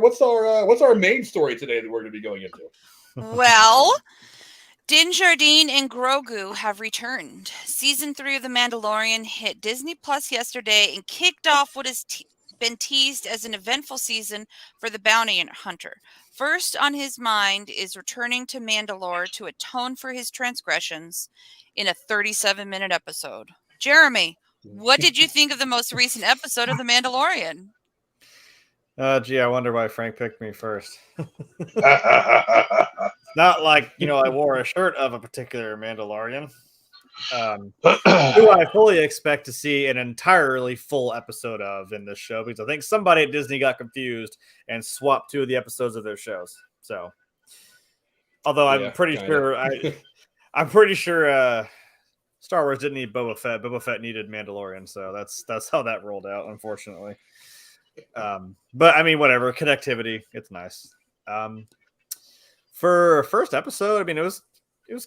what's our main story today that we're going to be going into? Well, Din Djarin and Grogu have returned. Season 3 of The Mandalorian hit Disney Plus yesterday and kicked off what has been teased as an eventful season for the bounty hunter. First on his mind is returning to Mandalore to atone for his transgressions in a 37-minute episode. Jeremy, what did you think of the most recent episode of The Mandalorian? Gee, I wonder why Frank picked me first. Not like, I wore a shirt of a particular Mandalorian. Who I fully expect to see an entirely full episode of in this show, because I think somebody at Disney got confused and swapped 2 of the episodes of their shows. So, although I'm pretty sure Star Wars didn't need Boba Fett. Boba Fett needed Mandalorian, so that's how that rolled out, unfortunately. But I mean, whatever, connectivity, it's nice. For first episode, I mean, it was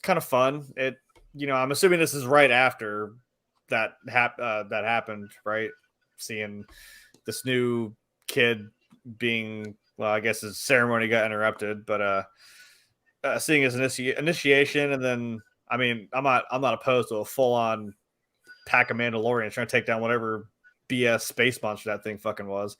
kind of fun. I'm assuming this is right after that happened, right? Seeing this new kid being, well, I guess his ceremony got interrupted, but seeing his initiation, and then, I mean, I'm not opposed to a full on pack of Mandalorians trying to take down whatever BS space monster that thing fucking was.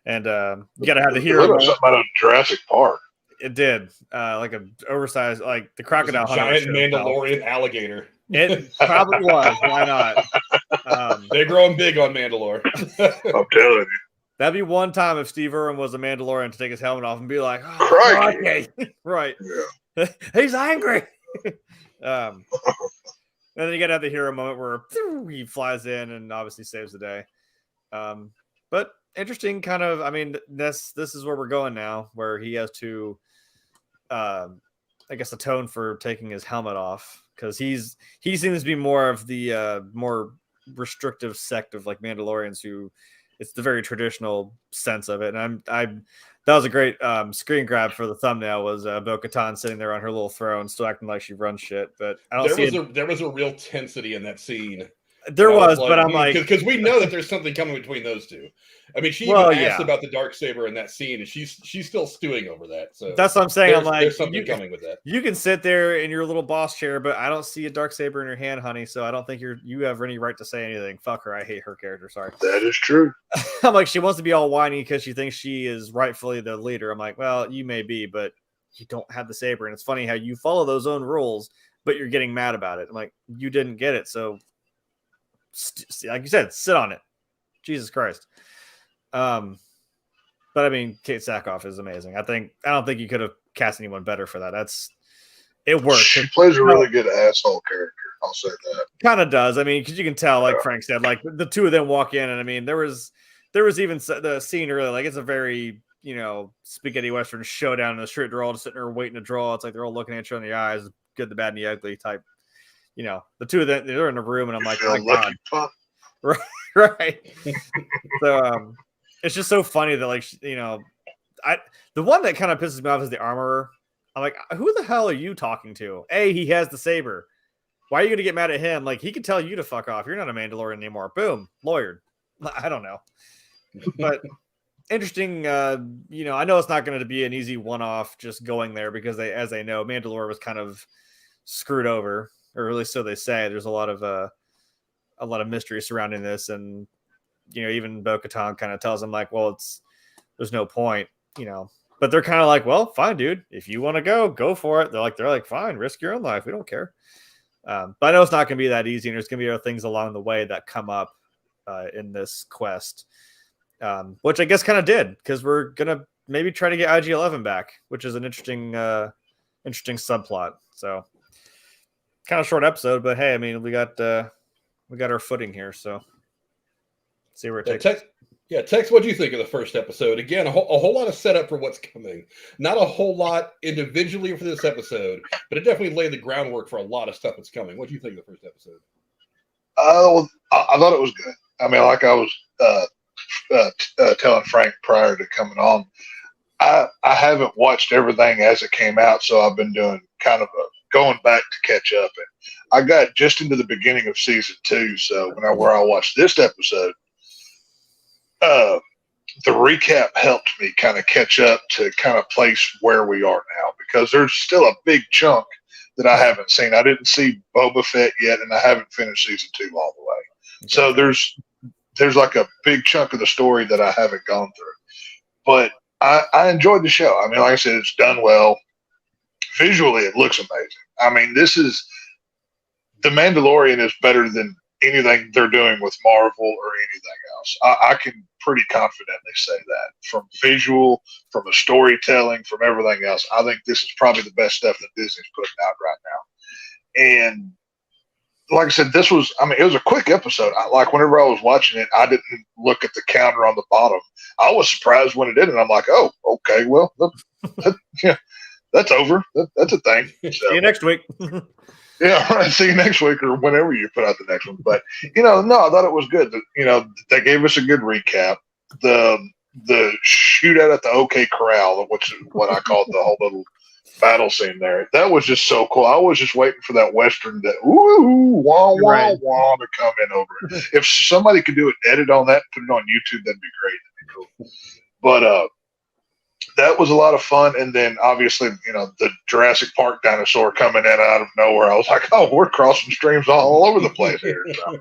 And you gotta have the hero. Something out of Jurassic Park. It did, like an oversized, like the crocodile giant Mandalorian alligator. It probably was. Why not? They're growing big on Mandalore. I'm telling you. That'd be one time if Steve Irwin was a Mandalorian to take his helmet off and be like, "Oh, Crikey." Right? Yeah. He's angry." And then you gotta have the hero moment where he flies in and obviously saves the day. But interesting, kind of. I mean, this is where we're going now, where he has to, I guess, atone for taking his helmet off, because he seems to be more of the more restrictive sect of like Mandalorians who, it's the very traditional sense of it. And that was a great screen grab for the thumbnail, was Bo-Katan sitting there on her little throne, still acting like she runs shit. But I don't there was a real tensity in that scene. There was, but I'm like, because we know that there's something coming between those two. I mean, she even asked about the Darksaber in that scene, and she's still stewing over that. So that's what I'm saying. I'm like, there's something coming with that. You can sit there in your little boss chair, but I don't see a Darksaber in your hand, honey. So I don't think you have any right to say anything. Fuck her. I hate her character. Sorry. That is true. I'm like, she wants to be all whiny because she thinks she is rightfully the leader. I'm like, well, you may be, but you don't have the saber. And it's funny how you follow those own rules, but you're getting mad about it. I'm like, you didn't get it, so. Like you said, sit on it. Jesus Christ. But I mean, Kate Sackhoff is amazing. I don't think you could have cast anyone better for that. It works. She plays a really good asshole character. I'll say that. Kind of does. I mean, because you can tell, like Frank said, like the 2 of them walk in, and I mean, there was even the scene earlier. Like, it's a very spaghetti western showdown in the street. They're all just sitting there waiting to draw. It's like they're all looking at you in the eyes, good, the bad, and the ugly type. The 2 of them, they're in the room, and I'm like, oh my God. Right. So it's just so funny that, like, the one that kind of pisses me off is the armorer. I'm like, who the hell are you talking to? He has the saber. Why are you going to get mad at him? Like, he could tell you to fuck off. You're not a Mandalorian anymore. Boom. Lawyered. I don't know. But interesting. I know it's not going to be an easy one-off just going there, because as they know, Mandalore was kind of screwed over. Or at least so they say. There's a lot of mystery surrounding this, and even Bo-Katan kind of tells them, like, well, there's no point, But they're kind of like, well, fine, dude. If you want to go for it. They're like, fine, risk your own life. We don't care. But I know it's not going to be that easy, and there's going to be other things along the way that come up in this quest, which I guess kind of did, because we're gonna maybe try to get IG-11 back, which is an interesting subplot. So. Kind of short episode, but hey, I mean, we got our footing here, so see where it takes us. Tex, what do you think of the first episode? Again, a whole lot of setup for what's coming. Not a whole lot individually for this episode, but it definitely laid the groundwork for a lot of stuff that's coming. What do you think of the first episode? I thought it was good. I mean, like I was telling Frank prior to coming on, I haven't watched everything as it came out, so I've been doing kind of going back to catch up, and I got just into the beginning of season 2. So where I watched this episode, the recap helped me kind of catch up to kind of place where we are now, because there's still a big chunk that I haven't seen. I didn't see Boba Fett yet, and I haven't finished season 2 all the way. Okay. So there's like a big chunk of the story that I haven't gone through. But I enjoyed the show. I mean, like I said, it's done well. Visually, it looks amazing. I mean, The Mandalorian is better than anything they're doing with Marvel or anything else. I can pretty confidently say that. From visual, from a storytelling, from everything else, I think this is probably the best stuff that Disney's putting out right now. And like I said, it was a quick episode. Like whenever I was watching it, I didn't look at the counter on the bottom. I was surprised when it did, and I'm like, oh, okay, well, yeah, that's over. That's a thing. So, See you next week. yeah, right. See you next week or whenever you put out the next one. But no, I thought it was good. They gave us a good recap. The shootout at the OK Corral, which is what I called the whole little battle scene there. That was just so cool. I was just waiting for that Western that wah wah wah to come in over it. If somebody could do an edit on that, put it on YouTube, that'd be great. That'd be cool. But that was a lot of fun. And then obviously, the Jurassic Park dinosaur coming in out of nowhere. I was like, oh, we're crossing streams all over the place here. So,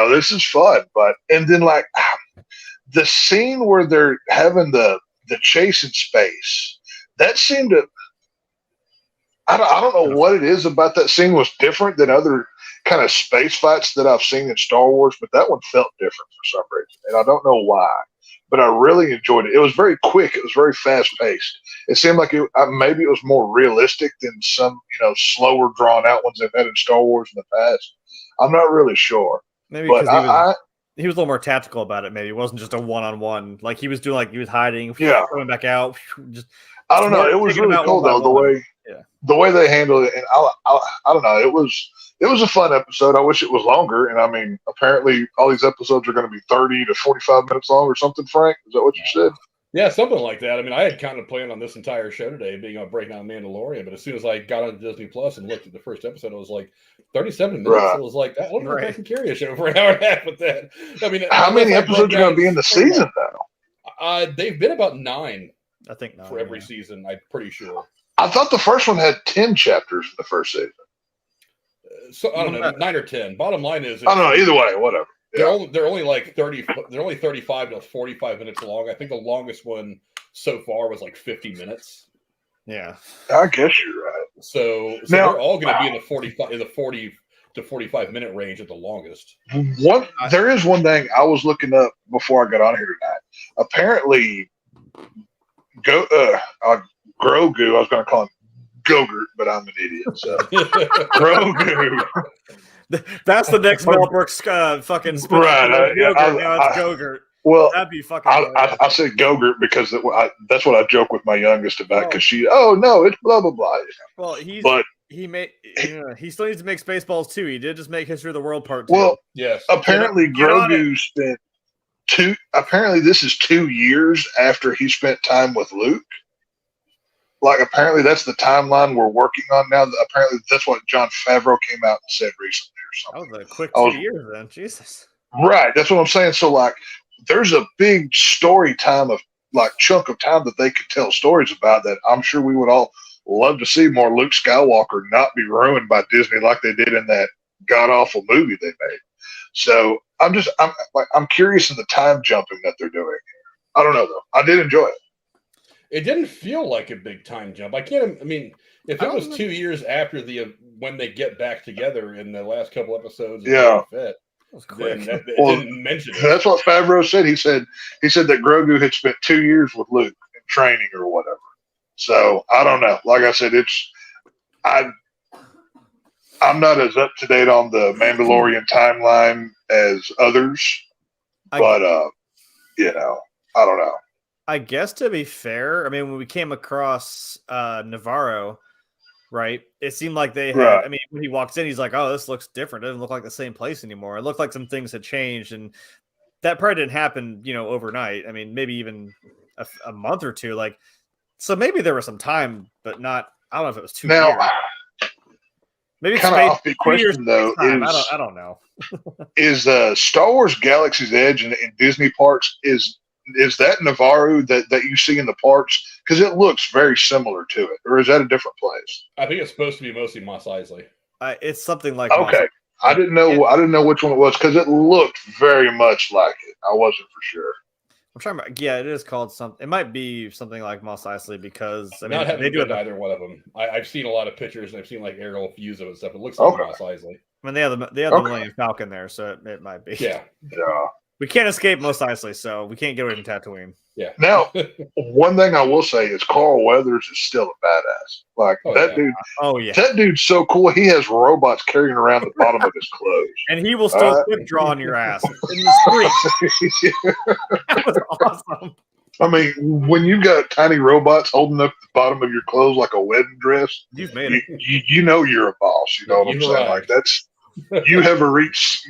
this is fun. And then like the scene where they're having the chase in space, that seemed to, I don't know what it is about that scene was different than other kind of space fights that I've seen in Star Wars, but that one felt different for some reason. And I don't know why. But I really enjoyed it. It was very quick. It was very fast paced. It seemed like maybe it was more realistic than some, slower drawn out ones they've had in Star Wars in the past. I'm not really sure. Maybe because he was a little more tactical about it. Maybe it wasn't just a one-on-one. Like he was doing, like he was hiding, coming back out. I don't know. It was really cool though the way they handled it. And I don't know. It was a fun episode. I wish it was longer. And I mean, apparently all these episodes are going to be 30 to 45 minutes long or something, Frank. Is that what you said? Yeah, something like that. I mean, I had kind of planned on this entire show today being on breaking down Mandalorian, but as soon as I got on Disney Plus and looked at the first episode, I was like 37 minutes. Right. I was like, I wonder if I can carry a show for an hour and a half with that. I mean, how many episodes are going to be in the season though? They've been about 9. I think 9 for every season. I'm pretty sure. I thought the first one had 10 chapters in the first season. So I don't know, 9 or 10. Bottom line is, I don't know. Either way, whatever. They're only like 30. They're only 35 to 45 minutes long. I think the longest one so far was like 50 minutes. Yeah, I guess you're right. So now, they're all going to be in the 40 to 45 minute range at the longest. There is one thing I was looking up before I got on here tonight. Apparently, Grogu. I was going to call him Gogurt, but I'm an idiot. So Grogu. That's the next Mel Brooks fucking spin. Right. Now it's Gogurt. Well, that'd be fucking. I said Gogurt because that's what I joke with my youngest about. Because no, it's blah blah blah. Well, he still needs to make Spaceballs too. He did just make History of the World Part 2. Well, yes. Apparently, Grogu spent Apparently, this is 2 years after he spent time with Luke. Like, apparently, that's the timeline we're working on now. Apparently, that's what Jon Favreau came out and said recently or something. That was a quick 2 years then. Jesus. Right. That's what I'm saying. So, like, there's a big story time chunk of time that they could tell stories about that I'm sure we would all love to see more Luke Skywalker not be ruined by Disney like they did in that god-awful movie they made. So, I'm curious in the time jumping that they're doing here. I don't know, though. I did enjoy it. It didn't feel like a big time jump. If it was 2 years after when they get back together in the last couple episodes, That was quick. Then didn't mention it. That's what Favreau said. He said that Grogu had spent 2 years with Luke in training or whatever. So I don't know. Like I said, I'm not as up to date on the Mandalorian timeline as others, but I don't know. I guess to be fair, I mean, when we came across Navarro, right, it seemed like they had, right. I mean, when he walks in, he's like, oh, this looks different. It doesn't look like the same place anymore. It looked like some things had changed, and that probably didn't happen, overnight. I mean, maybe even a month or two. Like, so maybe there was some time, but not, I don't know if it was 2 years. Maybe kind of offbeat question, though, is I don't know. Is Star Wars Galaxy's Edge in Disney parks is is that Navarro that you see in the parks? Because it looks very similar to it, or is that a different place? I think it's supposed to be mostly Mos Eisley. It's something like Okay, I didn't know. I didn't know which one it was because it looked very much like it. I wasn't for sure. I'm trying to. Yeah, it is called something. It might be something like Mos Eisley because I mean Not having they do been have. either one of them. I've seen a lot of pictures and I've seen like aerial views of it and stuff. It looks like Mos Eisley. I mean they have the Millennium Falcon there, so it might be. Yeah. We can't escape Mos Eisley, so we can't get away from Tatooine. Yeah. Now, one thing I will say is Carl Weathers is still a badass. Like that dude. Oh yeah. That dude's so cool. He has robots carrying around the bottom of his clothes, and he will still quick draw on your ass in the street. That was awesome. I mean, when you got tiny robots holding up the bottom of your clothes like a wedding dress, you've made it. You know you're a boss. You know what I'm saying? Like that's you have a reach.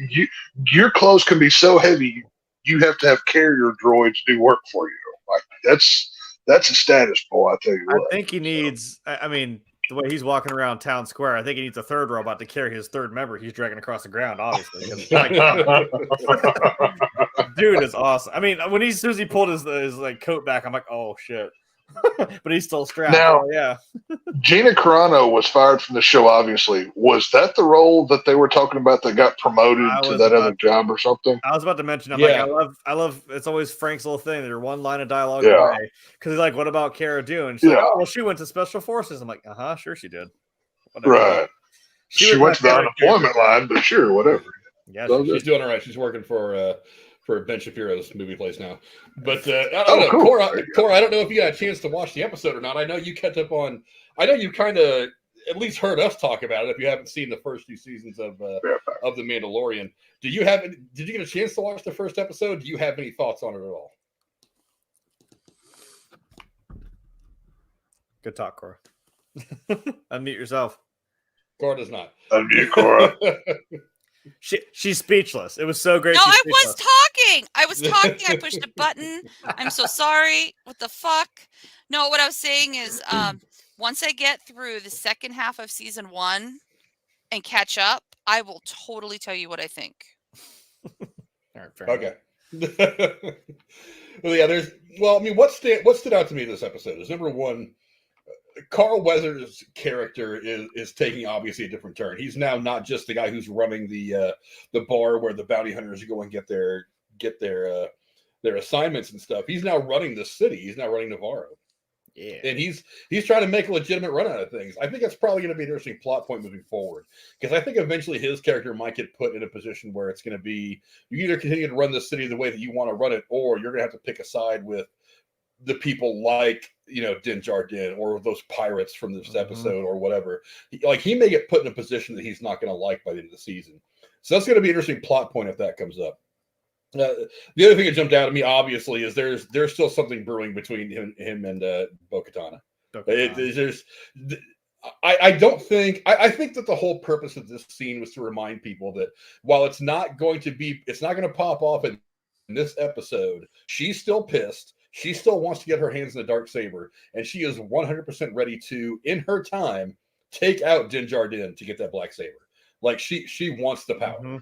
Your clothes can be so heavy, you have to have carrier droids do work for you. Like that's a status boy. I tell you what. I think he needs. I mean, the way he's walking around town square, I think he needs a third robot to carry his third member. He's dragging across the ground, obviously. Dude is awesome. I mean, when as soon as he pulled his like coat back, I'm like, oh shit. But he's still strapped. Now, yeah. Gina Carano was fired from the show. Obviously, was that the role that they were talking about that got promoted to that other job or something? I was about to mention. I'm like, I love. It's always Frank's little thing. They're one line of dialogue away. Because he's like, what about Cara Dune? She's like, oh, well, she went to Special Forces. I'm like, sure she did. Whatever. Right. She went to the unemployment line, but sure, whatever. Yeah, she's doing all right. She's working for Ben Shapiro's movie place now. But I don't know. Cool. Cora, I don't know if you got a chance to watch the episode or not. I know you kept up on. I know you kind of at least heard us talk about it. If you haven't seen the first 2 seasons of The Mandalorian, did you get a chance to watch the first episode? Do you have any thoughts on it at all? Good talk, Cora. Unmute yourself. Cora does not. Unmute Cora. She's speechless. It was so great. No, I was talking. I pushed a button. I'm so sorry. What the fuck? No, what I was saying is once I get through the second half of season 1 and catch up, I will totally tell you what I think. All right, fair okay. Well, yeah, I mean, what stood out to me this episode is number one, Carl Weathers' character is taking obviously a different turn. He's now not just the guy who's running the bar where the bounty hunters go and get their assignments and stuff. He's now running the city. He's now running Navarro. Yeah, and he's trying to make a legitimate run out of things. I think that's probably going to be an interesting plot point moving forward because I think eventually his character might get put in a position where it's going to be you either continue to run the city the way that you want to run it, or you're going to have to pick a side with the people like Din Djarin or those pirates from this episode or whatever. He may get put in a position that he's not going to like by the end of the season. So that's going to be an interesting plot point if that comes up. The other thing that jumped out at me, obviously, is there's still something brewing between him and Bo-Katan. I think that the whole purpose of this scene was to remind people that while it's not going to pop off in this episode, she's still pissed. She still wants to get her hands in the Darksaber, and she is 100% ready to, in her time, take out Din Djarin to get that black saber. Like she wants the power. Mm-hmm.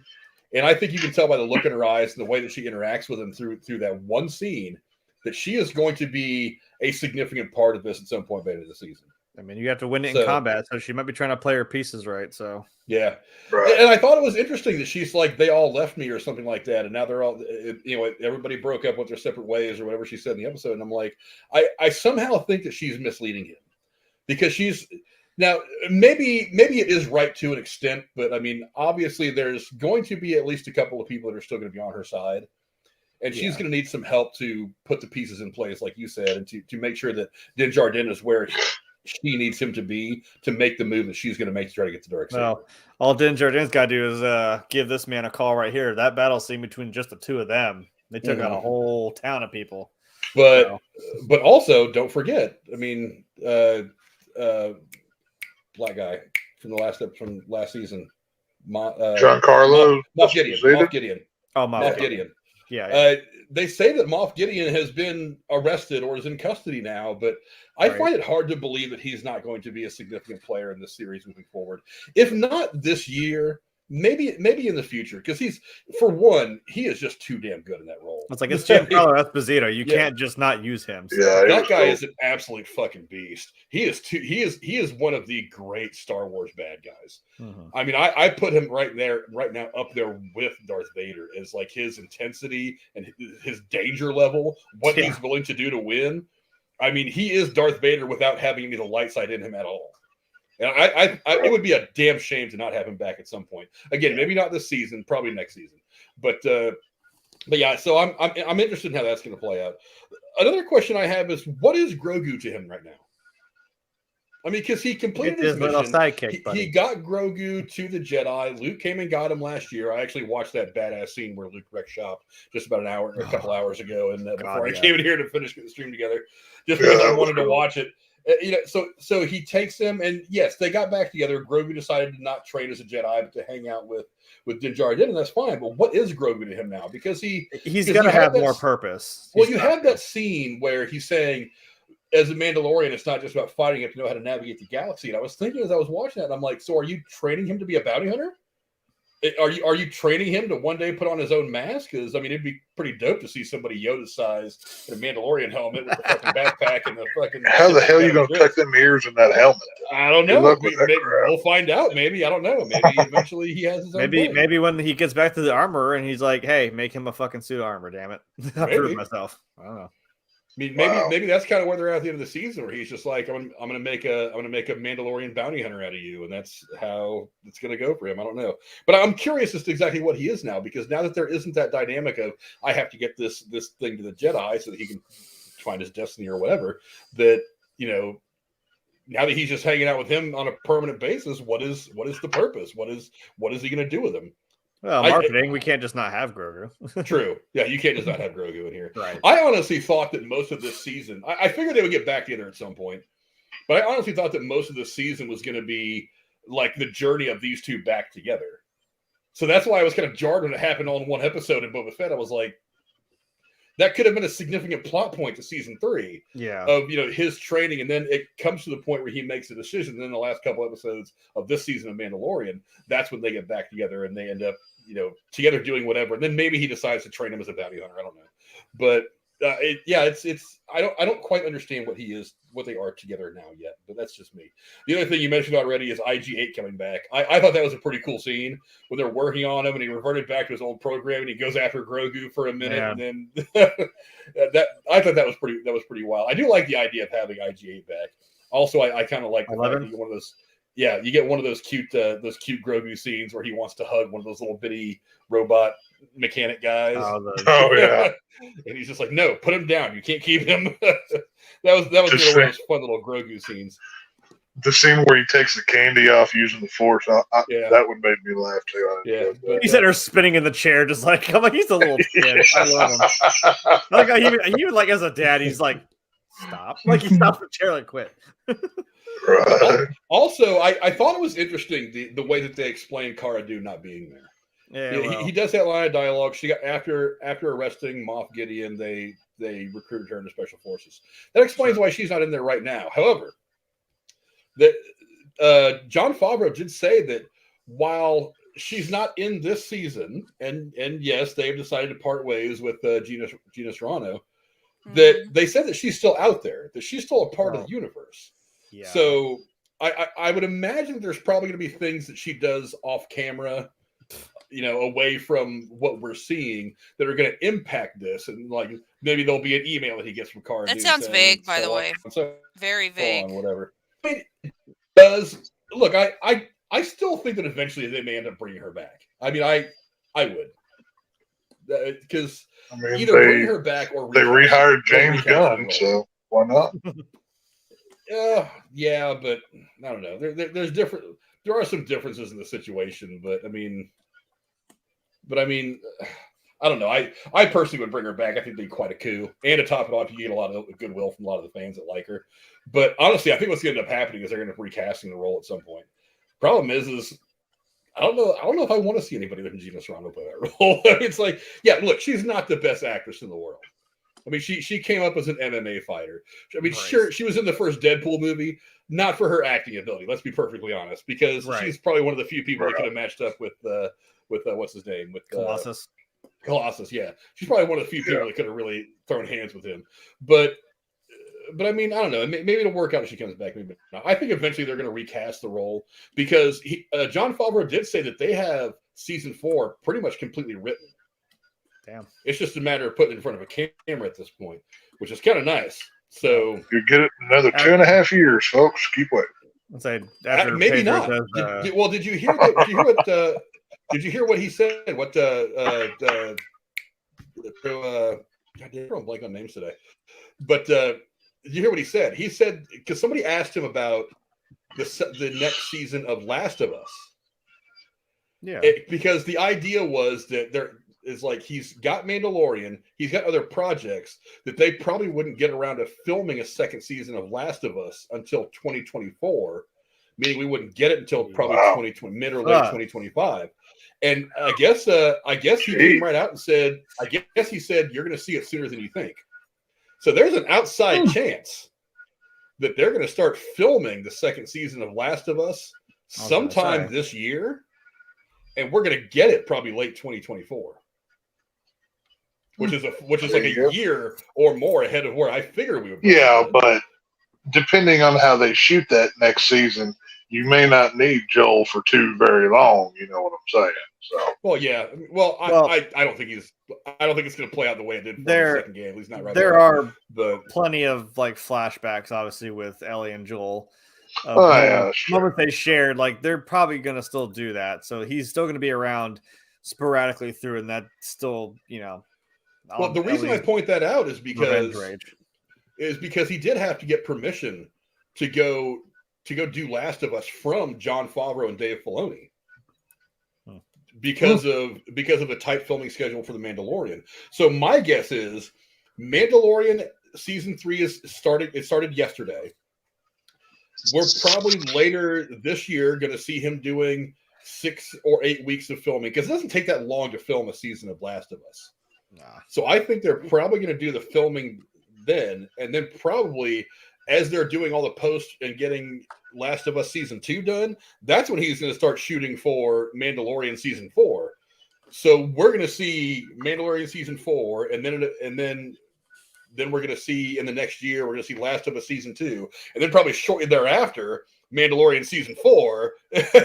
And I think you can tell by the look in her eyes and the way that she interacts with him through that one scene that she is going to be a significant part of this at some point by the end of the season. I mean, you have to win it in combat, so she might be trying to play her pieces right. So yeah, right. And I thought it was interesting that she's like, they all left me or something like that, and now they're all, everybody broke up with their separate ways or whatever she said in the episode. And I'm like, I somehow think that she's misleading him because she's. Now, maybe it is right to an extent, but I mean, obviously there's going to be at least a couple of people that are still going to be on her side. And she's going to need some help to put the pieces in place, like you said, and to make sure that Din Djarin is where she needs him to be to make the move that she's going to make to try to get the Darksaber. Well, all Din Djarin's got to do is give this man a call right here. That battle scene between just the two of them, they took out a whole town of people. But also, don't forget, I mean, black guy from last season, Giancarlo Moff Gideon. Oh, Moff Gideon. Yeah. They say that Moff Gideon has been arrested or is in custody now, but I find it hard to believe that he's not going to be a significant player in this series moving forward. If not this year, maybe in the future, because he is just too damn good in that role. It's like it's Giancarlo Esposito. You can't just not use him. So. Yeah, that guy is an absolute fucking beast. He is one of the great Star Wars bad guys. Mm-hmm. I mean, I put him right now up there with Darth Vader as like his intensity and his danger level, what he's willing to do to win. I mean, he is Darth Vader without having any of the light side in him at all. And it would be a damn shame to not have him back at some point. Again, maybe not this season, probably next season. But yeah, so I'm interested in how that's going to play out. Another question I have is, what is Grogu to him right now? I mean, because he completed his mission. Sidekick, he got Grogu to the Jedi. Luke came and got him last year. I actually watched that badass scene where Luke wrecked shop just about a couple hours ago, and before I came in here to finish the stream together, just because I wanted to watch it. So he takes him, and yes, they got back together. Grogu decided to not train as a Jedi, but to hang out with Din Djarin, and that's fine. But what is Grogu to him now? Because he's going to have more purpose. Well, you have that scene where he's saying, as a Mandalorian, it's not just about fighting; you have to know how to navigate the galaxy. And I was thinking as I was watching that, I'm like, so are you training him to be a bounty hunter? Are you training him to one day put on his own mask? Because I mean, it'd be pretty dope to see somebody Yoda size in a Mandalorian helmet with the fucking backpack and the fucking. How the hell are you going to tuck them ears in that helmet? I don't know. We'll find out. Maybe I don't know. Maybe eventually he has his own. Maybe when he gets back to the armor and he's like, "Hey, make him a fucking suit of armor, damn it!" I proved myself. I don't know. I mean, maybe that's kind of where they're at the end of the season, where he's just like, I'm gonna make a Mandalorian bounty hunter out of you, and that's how it's gonna go for him. I don't know, but I'm curious as to exactly what he is now, because now that there isn't that dynamic of I have to get this thing to the Jedi so that he can find his destiny or whatever. That now that he's just hanging out with him on a permanent basis, what is the purpose? What is he gonna do with him? Well, marketing, we can't just not have Grogu. True. Yeah, you can't just not have Grogu in here. Right. I honestly thought that most of this season, I figured they would get back together at some point, but I honestly thought that most of this season was going to be like the journey of these two back together. So that's why I was kind of jarred when it happened all in one episode in Boba Fett. I was like, that could have been a significant plot point to season 3. Yeah. Of his training, and then it comes to the point where he makes a decision. And then the last couple episodes of this season of Mandalorian, that's when they get back together and they end up, together doing whatever. And then maybe he decides to train him as a bounty hunter. I don't know, but it's I don't quite understand what they are together now yet. But that's just me. The other thing you mentioned already is IG-8 coming back. I thought that was a pretty cool scene when they're working on him and he reverted back to his old program and he goes after Grogu for a minute, and then I thought that was pretty wild. I do like the idea of having IG-8 back. Also, I kind of like the fact that you get one of those. Yeah, you get one of those cute Grogu scenes where he wants to hug one of those little bitty robot mechanic guys. Oh yeah, and he's just like, "No, put him down. You can't keep him." that was one of those fun little Grogu scenes. The scene where he takes the candy off using the Force, that would make me laugh too. He's sitting there spinning in the chair, just like, come on, he's a little kid. I love him. I like how even like as a dad, he's like, stop. Like he stops the chair, like quit. Right. Also, I thought it was interesting the way that they explained Cara Dune not being there. Yeah, he does that line of dialogue. She got after arresting Moff Gideon, they recruited her into Special Forces. That explains why she's not in there right now. However, that Jon Favreau did say that while she's not in this season, and yes, they've decided to part ways with Gina Carano, that they said that she's still out there, that she's still a part of the universe. Yeah. So I would imagine there's probably going to be things that she does off camera, away from what we're seeing, that are going to impact this. And like maybe there'll be an email that he gets from Cara. That sounds vague, by the way. Very vague. Whatever. I mean, it does look? I still think that eventually they may end up bringing her back. I mean, I would, because either bring her back or they rehired James Gunn, so why not? Yeah, but I don't know. There's different. There are some differences in the situation, but I mean, I don't know. I personally would bring her back. I think it'd be quite a coup, and to top it off, you get a lot of goodwill from a lot of the fans that like her. But honestly, I think what's going to end up happening is they're going to recasting the role at some point. Problem is I don't know if I want to see anybody than Gina Carano play that role. It's like, yeah, look, she's not the best actress in the world. I mean, she came up as an MMA fighter. I mean, Right. sure, she was in the first Deadpool movie, not for her acting ability. Let's be perfectly honest, because Right. she's probably one of the few people that Right. could have matched up with what's his name, with Colossus. Colossus. Yeah, she's probably one of the few people Yeah. that could have really thrown hands with him. But I mean, I don't know. Maybe it'll work out if she comes back. Maybe not. I think eventually they're going to recast the role because Jon Favreau did say that they have season 4 pretty much completely written. Damn. It's just a matter of putting it in front of a camera at this point, which is kind of nice. So You get it in another 2.5 years, folks. Keep waiting. Let's say after maybe Pedro not. says, Did you hear? Did you hear what he said? What God damn, I'm blank on names today. But did you hear what he said? He said because somebody asked him about the next season of Last of Us. yeah, Because the idea was that there is like he's got Mandalorian, he's got other projects that they probably wouldn't get around to filming a second season of Last of Us until 2024, meaning we wouldn't get it until probably 2020 mid or late 2025. And I guess he came right out and said, he said you're going to see it sooner than you think. So there's an outside chance that they're going to start filming the second season of Last of Us sometime this year, and we're going to get it probably late 2024, which is like a year or more ahead of where I figured we would. Yeah, but depending on how they shoot that next season, you may not need Joel for too very long. You know what I'm saying? So. Well, yeah. Well, I don't think it's going to play out the way it did for the second game. At least not right now. There are plenty of like flashbacks, obviously, with Ellie and Joel. Moments they shared, like they're probably going to still do that. So he's still going to be around sporadically through, and that still, you know. Well, the reason I point that out is because he did have to get permission to go do Last of Us from Jon Favreau and Dave Filoni. Because of a tight filming schedule for The Mandalorian. So my guess is Mandalorian season 3 is started. It started yesterday. We're probably later this year going to see him doing 6 or 8 weeks of filming because it doesn't take that long to film a season of Last of Us. Nah. So I think they're probably going to do the filming then, and then probably as they're doing all the post and getting Last of Us season 2 done, that's when he's going to start shooting for Mandalorian season 4. So we're going to see Mandalorian season 4, and then we're going to see in the next year we're going to see Last of Us season 2, and then probably shortly thereafter Mandalorian season 4,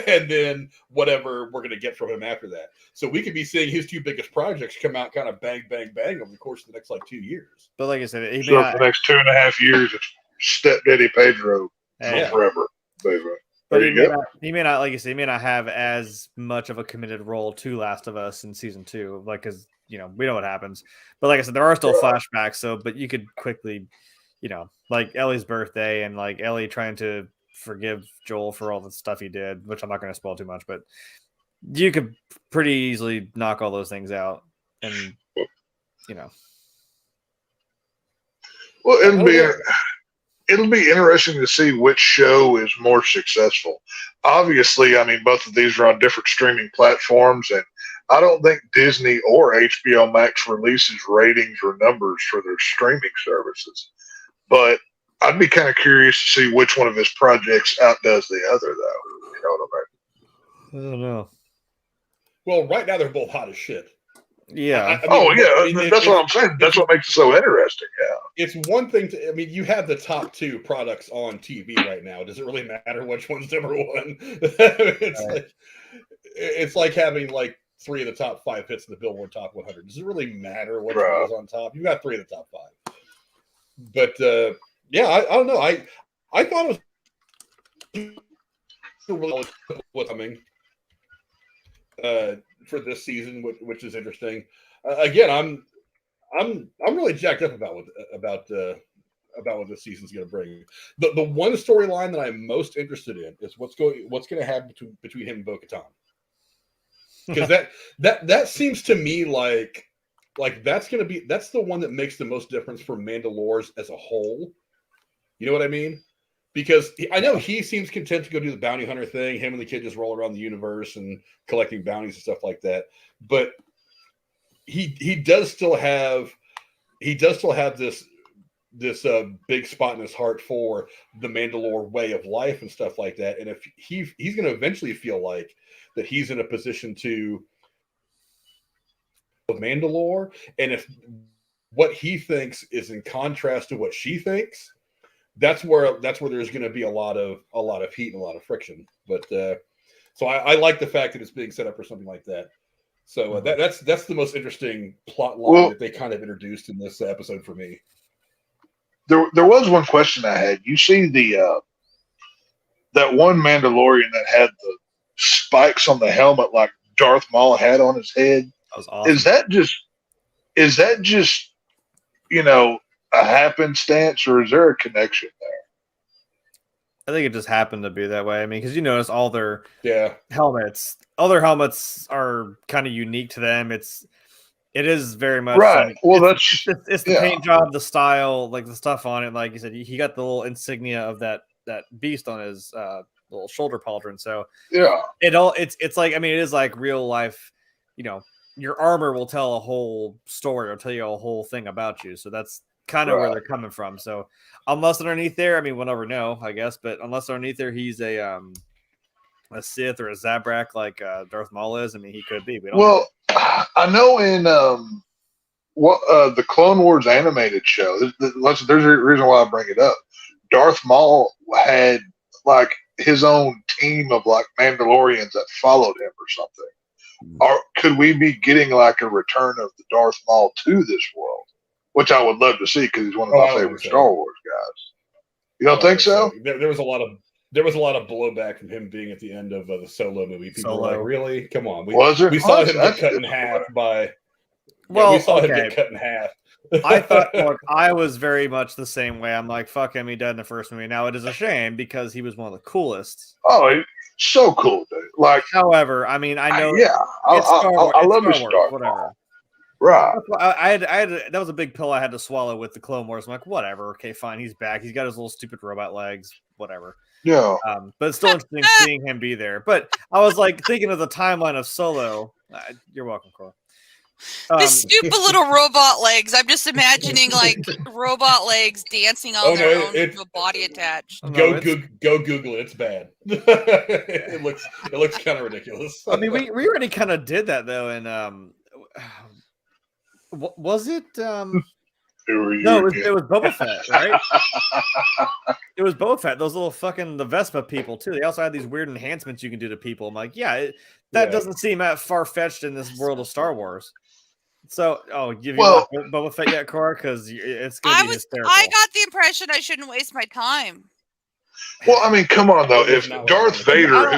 and then whatever we're going to get from him after that. So we could be seeing his 2 biggest projects come out kind of bang, bang, bang over the course of the next like 2 years. But like I said, for the next 2.5 years, it's stepdaddy Pedro forever. Baby. But he may not, like you said, he may not have as much of a committed role to Last of Us in season 2, like because we know what happens. But like I said, there are still flashbacks. So, but you could quickly, like Ellie's birthday and like Ellie trying to forgive Joel for all the stuff he did, which I'm not going to spoil too much, but you could pretty easily knock all those things out, and Well, it'll be interesting to see which show is more successful. Obviously, I mean, both of these are on different streaming platforms, and I don't think Disney or HBO Max releases ratings or numbers for their streaming services. But I'd be kind of curious to see which one of his projects outdoes the other, though. You know what I mean? I don't know. Well, right now they're both hot as shit. Yeah. That's what I'm saying. That's what makes it so interesting. Yeah. It's one thing you have the top 2 products on TV right now. Does it really matter which one's number 1? It's like having like 3 of the top 5 hits in the Billboard Top 100. Does it really matter which one is on top? You got 3 of the top 5. But I don't know. I thought it was really what's coming for this season, which is interesting. Again, I'm really jacked up about what this season's going to bring. The one storyline that I'm most interested in is what's going to happen between him and Bo-Katan, because that seems to me like that's the one that makes the most difference for Mandalorian as a whole. You know what I mean? Because I know he seems content to go do the bounty hunter thing. Him and the kid just roll around the universe and collecting bounties and stuff like that. But he does still have he does still have this big spot in his heart for the Mandalore way of life and stuff like that. And if he's going to eventually feel like that he's in a position to Mandalore, and if what he thinks is in contrast to what she thinks, that's where there's going to be a lot of heat and a lot of friction. But so I like the fact that it's being set up for something like that. So that's the most interesting plot line that they kind of introduced in this episode for me. There was one question I had. You see that one Mandalorian that had the spikes on the helmet like Darth Maul had on his head? That was awesome. Is that just a happenstance, or is there a connection there? I think it just happened to be that way. I mean, because you notice all their helmets, all their helmets are kind of unique to them. It is very much right. Like, well, it's the paint job, the style, like the stuff on it. Like you said, he got the little insignia of that beast on his little shoulder pauldron. So it's like, I mean, it is like real life. Your armor will tell a whole story or tell you a whole thing about you. So that's kind of where they're coming from. So unless underneath there, I mean, we'll never know, I guess. But unless underneath there, he's a Sith or a Zabrak like Darth Maul is. I mean, he could be. We don't know. I know in the Clone Wars animated show. There's a reason why I bring it up. Darth Maul had like his own team of like Mandalorians that followed him or something. Or could we be getting like a return of the Darth Maul to this world? Which I would love to see because he's one of my favorite Star Wars guys. You don't think so? There was a lot of blowback from him being at the end of the Solo movie. People were like, really? Come on. We saw him get cut in half by. Well, we saw him get cut in half. I thought, look, I was very much the same way. I'm like, fuck him, he died in the first movie. Now it is a shame because he was one of the coolest. Oh, so cool, dude. Like, however, I mean, I know. I love his Star Wars, whatever. Right. I had that was a big pill I had to swallow with the Clone Wars. I'm like, whatever, okay, fine, he's back. He's got his little stupid robot legs, whatever. Yeah. But it's still interesting seeing him be there. But I was like thinking of the timeline of Solo. You're welcome, Cora. His stupid little robot legs. I'm just imagining like robot legs dancing on their own with a body attached. Go Google it. It's bad. it looks kind of ridiculous. I mean, we already kind of did that though. And was it? No, it was Boba Fett, right? It was Boba Fett. Those little fucking the Vespa people too. They also had these weird enhancements you can do to people. I'm like, that doesn't seem that far fetched in this world of Star Wars. So, have you watched Boba Fett yet, Cora? Because it's going to be hysterical. I got the impression I shouldn't waste my time. Well, I mean, come on though. If Darth Vader,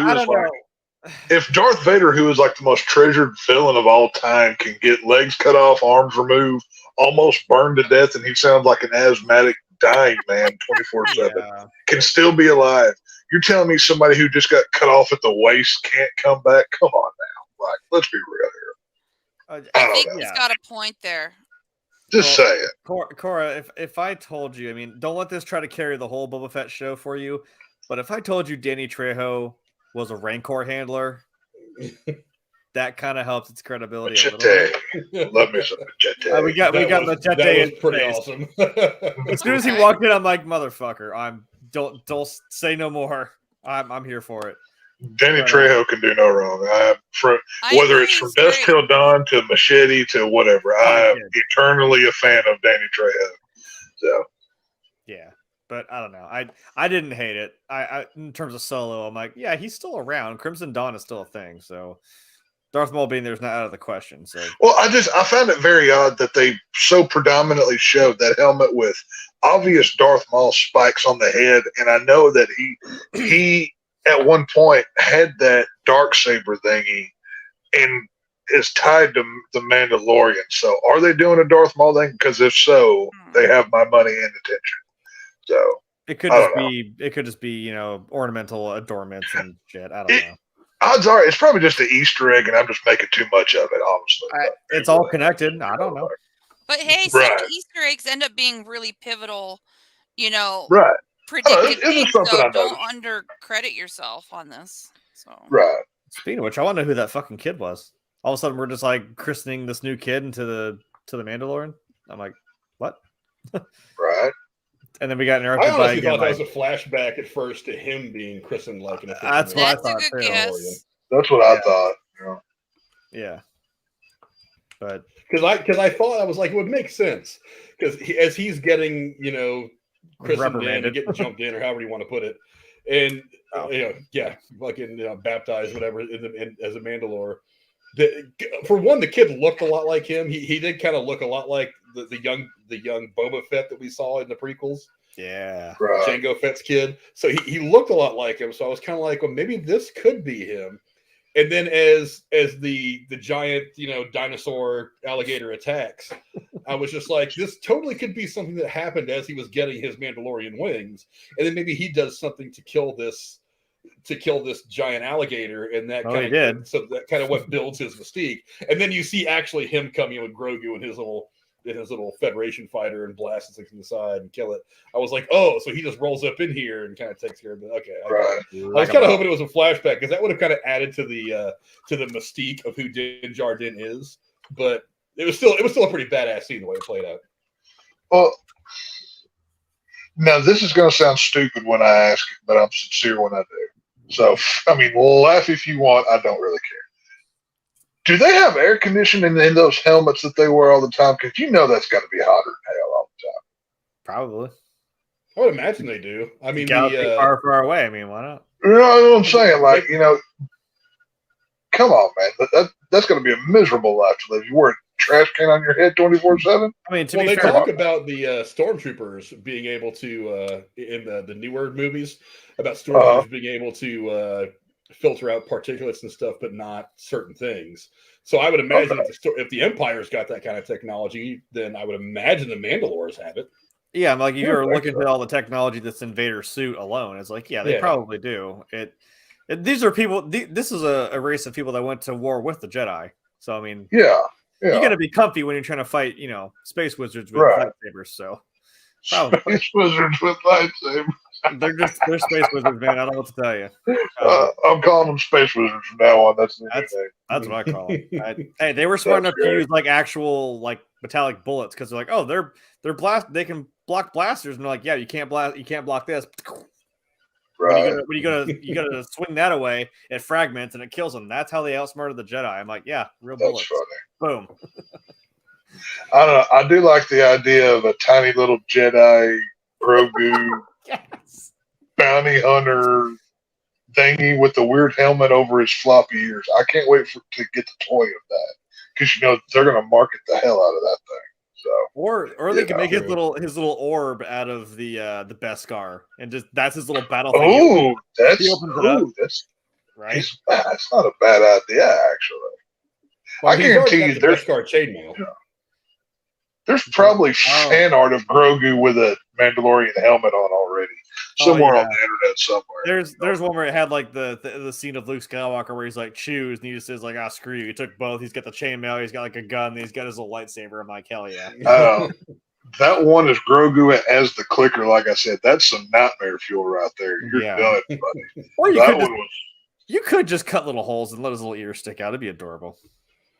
if Darth Vader, who is like the most treasured villain of all time, can get legs cut off, arms removed, almost burned to death, and he sounds like an asthmatic dying man 24/7, can still be alive. You're telling me somebody who just got cut off at the waist can't come back? Come on now. Like, let's be real here. I think he's got a point there. Just say it. Cora, if I told you, I mean, don't let this try to carry the whole Boba Fett show for you, but if I told you Danny Trejo was a Rancor handler, that kind of helps its credibility a little bit. Love me some Machete. We got Machete. That was pretty awesome. As soon as he walked in, I'm like, motherfucker, don't say no more. I'm here for it. Danny Trejo can do no wrong. Whether it's from Dusk Till Dawn to Machete to whatever, I am eternally a fan of Danny Trejo. So, yeah, but I don't know. I didn't hate it. I in terms of Solo, I'm like, yeah, he's still around. Crimson Dawn is still a thing. So Darth Maul being there is not out of the question. So, well, I found it very odd that they so predominantly showed that helmet with obvious Darth Maul spikes on the head, and I know that he at one point had that Darksaber thingy and is tied to the Mandalorian. So are they doing a Darth Maul thing? Because if so, they have my money and attention. So it could just be ornamental adornments and shit. I don't know. Odds are it's probably just an Easter egg, and I'm just making too much of it. Honestly, it's all connected. I don't know. But hey, some Easter eggs end up being really pivotal. Right. Predicted things, so don't undercredit yourself on this. So right. Speaking of which, I want to know who that fucking kid was. All of a sudden, we're just like christening this new kid into the Mandalorian. I'm like, what? Right. And then we got I interrupted by honestly again. thought that Like, was a flashback at first to him being christened like an official. That's what I That's a thought, good too. guess. That's what I thought. You know? yeah. But Because I thought I was like, it would make sense because as he's getting christened in reprimanded. and getting jumped in or however you want to put it, and Oh. fucking baptized whatever as a Mandalore. For one, the kid looked a lot like him. He did kind of look a lot like the young Boba Fett that we saw in the prequels. yeah. Right. Jango Fett's kid. So he looked a lot like him. So I was kind of like, well, maybe this could be him. And then as the giant dinosaur alligator attacks, I was just like, this totally could be something that happened as he was getting his Mandalorian wings, and then maybe he does something to kill this giant alligator, and that Oh, he did. So that kind of what builds his mystique. And then you see actually him coming with Grogu and his little Federation fighter and blast it to the side and kill it. I was like, oh, so he just rolls up in here and kind of takes care of it. Okay, Right. I was kind of hoping it was a flashback because that would have kind of added to the mystique of who Din Djarin is. But it was still a pretty badass scene the way it played out. Well, now this is going to sound stupid when I ask it, but I'm sincere when I do. So, I mean, laugh if you want. I don't really care. Do they have air conditioning in those helmets that they wear all the time? Because that's got to be hotter than hell all the time. Probably. I would imagine they do. I mean, Galaxy far away. I mean, why not? You know what I'm saying? Like, come on, man. That's going to be a miserable life to live. You wear a trash can on your head 24/7. I mean, to well, be they fair, talk about the stormtroopers being able to in the newer movies about stormtroopers being able to filter out particulates and stuff, but not certain things. So I would imagine if the Empire's got that kind of technology, then I would imagine the Mandalores have it. yeah, I'm like, if you're looking at all the technology that's in Vader's suit alone, it's like, yeah, they probably do. These are people. This is a race of people that went to war with the Jedi. So I mean, yeah. you got to be comfy when you're trying to fight, space wizards with lightsabers. So probably. Space wizards with lightsabers. They're space wizards, man. I don't know what to tell you. I'm calling them space wizards from now on. That's what I call them. Hey, they were smart enough to use like actual like metallic bullets because they're like, oh, they're blast. They can block blasters, and they're like, yeah, you can't block this. Right. When you gotta swing that away, it fragments and it kills them. That's how they outsmarted the Jedi. I'm like, yeah, real bullets. Funny. Boom. I don't know. I do like the idea of a tiny little Jedi Grogu bounty hunter thingy with the weird helmet over his floppy ears. I can't wait to get the toy of that because they're going to market the hell out of that thing. So, or they can make his little orb out of the Beskar and just that's his little battle thing. Oh, that's right. That's not a bad idea, actually. Well, I guarantee you, there's Beskar chainmail. Yeah. There's probably fan art of Grogu with a Mandalorian helmet on already somewhere on the internet somewhere. There's one where it had like the scene of Luke Skywalker where he's like choose and he just says like screw you. He took both. He's got the chainmail. He's got like a gun. And he's got his little lightsaber. I'm like hell yeah. That one is Grogu as the clicker. Like I said, that's some nightmare fuel right there. You're done, buddy. Or you could just cut little holes and let his little ears stick out. It'd be adorable.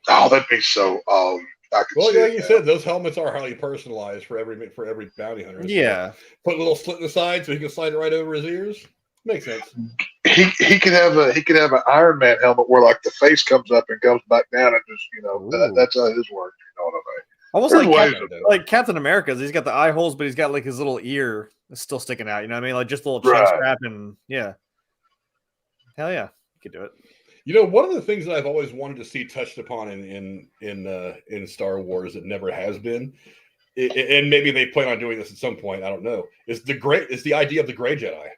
Oh, that'd be so. Well, like you said, those helmets are highly personalized for every bounty hunter. Yeah, put a little slit in the side so he can slide it right over his ears. Makes sense. He could have an Iron Man helmet where like the face comes up and comes back down and just that's how his works. You know what I mean? Almost like Captain America's. He's got the eye holes, but he's got like his little ear still sticking out. You know what I mean? Like just a little chin strap and yeah. Hell yeah, you could do it. One of the things that I've always wanted to see touched upon in Star Wars that never has been, and maybe they plan on doing this at some point. I don't know. Is the idea of the Gray Jedi?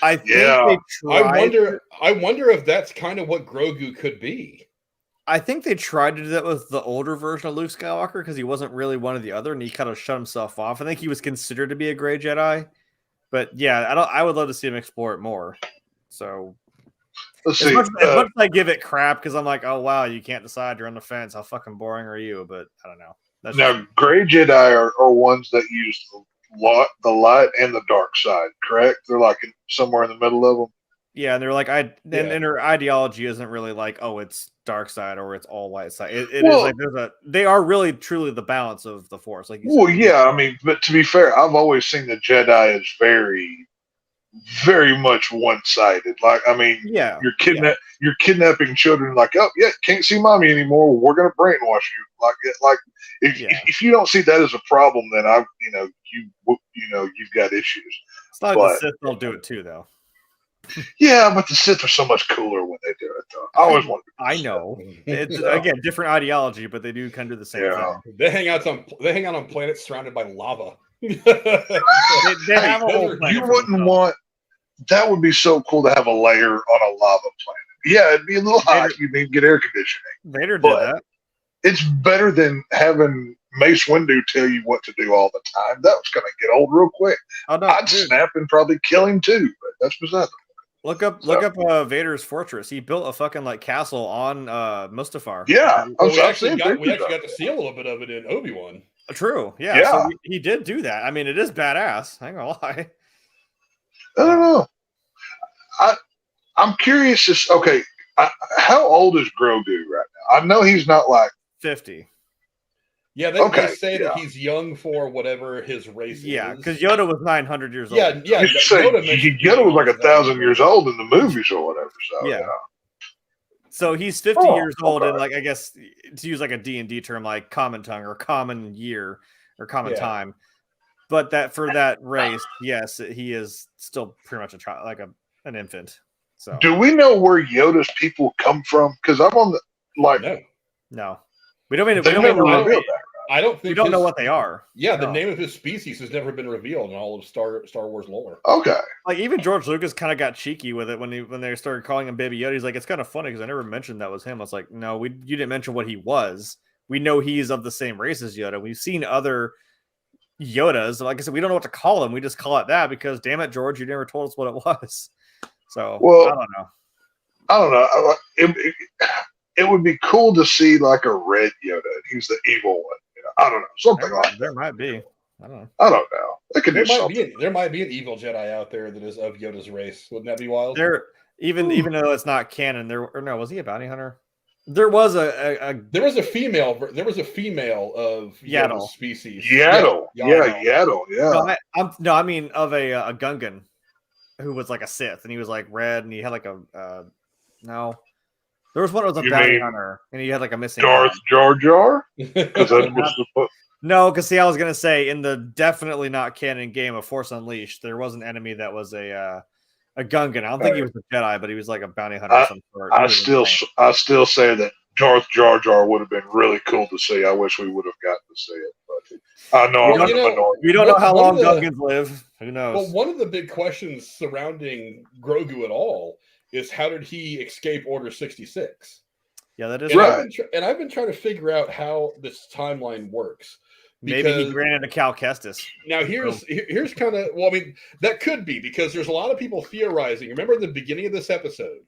I think I wonder if that's kind of what Grogu could be. I think they tried to do that with the older version of Luke Skywalker because he wasn't really one or the other, and he kind of shut himself off. I think he was considered to be a Gray Jedi, but yeah, I would love to see him explore it more. So. As much as I give it crap because I'm like, oh wow, you can't decide. You're on the fence. How fucking boring are you? But I don't know. Gray Jedi are ones that use the light and the dark side. Correct? They're like somewhere in the middle of them. Yeah, and they're like, and her ideology isn't really like, oh, it's dark side or it's all light side. It is like they are really truly the balance of the Force. Like, I mean, but to be fair, I've always seen the Jedi as very, very much one-sided. Like, I mean, you're kidnapping children. Like, oh yeah, can't see mommy anymore. We're gonna brainwash you. Like if you don't see that as a problem, then you've got issues. It's not like the Sith don't do it too, though. Yeah, but the Sith are so much cooler when they do it, though. I always want to. I know. It's again different ideology, but they do kind of do the same thing. They hang out on planets surrounded by lava. they have a whole planet. You wouldn't want. That would be so cool to have a layer on a lava planet. Yeah, it'd be a little hot. You need to get air conditioning. Vader did that. It's better than having Mace Windu tell you what to do all the time. That was going to get old real quick. Oh, no, I'd snap and probably kill him too. But that's beside the point. Look up Vader's fortress. He built a fucking castle on Mustafar. Yeah, we actually got to see a little bit of it in Obi-Wan. True. Yeah. So he did do that. I mean, it is badass. I ain't gonna lie. I don't know. I'm curious. How old is Grogu right now? I know he's not like 50. Yeah, they say that he's young for whatever his race is. Yeah, because Yoda was 900 years old. Yeah. Yoda was like 1,000 years old in the movies or whatever. So yeah. So he's 50 years old, and I guess to use a D&D term, like common tongue or common year or common time. But that for that race, yes, he is still pretty much a child, like an infant. So do we know where Yoda's people come from? Because I'm on the No. We don't know. I don't think we don't know what they are. Yeah, the name of his species has never been revealed in all of Star Wars lore. Okay. Like even George Lucas kind of got cheeky with it when they started calling him Baby Yoda. He's like, it's kind of funny because I never mentioned that was him. I was like, no, you didn't mention what he was. We know he's of the same race as Yoda. We've seen other Yodas. Like I said, we don't know what to call him. We just call it that because, damn it, George, you never told us what it was. So I don't know. It would be cool to see like a red Yoda. He's the evil one. I don't know, something like that. There might be. I don't know. There might be an evil Jedi out there that is of Yoda's race. Wouldn't that be wild? Even though it's not canon, was he a bounty hunter? There was a female of Yoda's species. Yaddle. Yeah. No, I mean of a Gungan who was like a Sith, and he was like red, and he had like no. There was one that was a bounty hunter, and he had like a missing Darth Jar Jar. No, because I was gonna say in the definitely not canon game of Force Unleashed, there was an enemy that was a Gungan. I don't think he was a Jedi, but he was like a bounty hunter of some sort. I still say that Darth Jar Jar would have been really cool to see. I wish we would have gotten to see it, but I know I'm in the minority. We don't know how long Gungans live. Who knows? Well, one of the big questions surrounding Grogu at all is how did he escape Order 66? Yeah, that is right. I've been trying to figure out how this timeline works. Maybe he ran into Cal Kestis. Now here's kind of that could be because there's a lot of people theorizing. Remember the beginning of this episode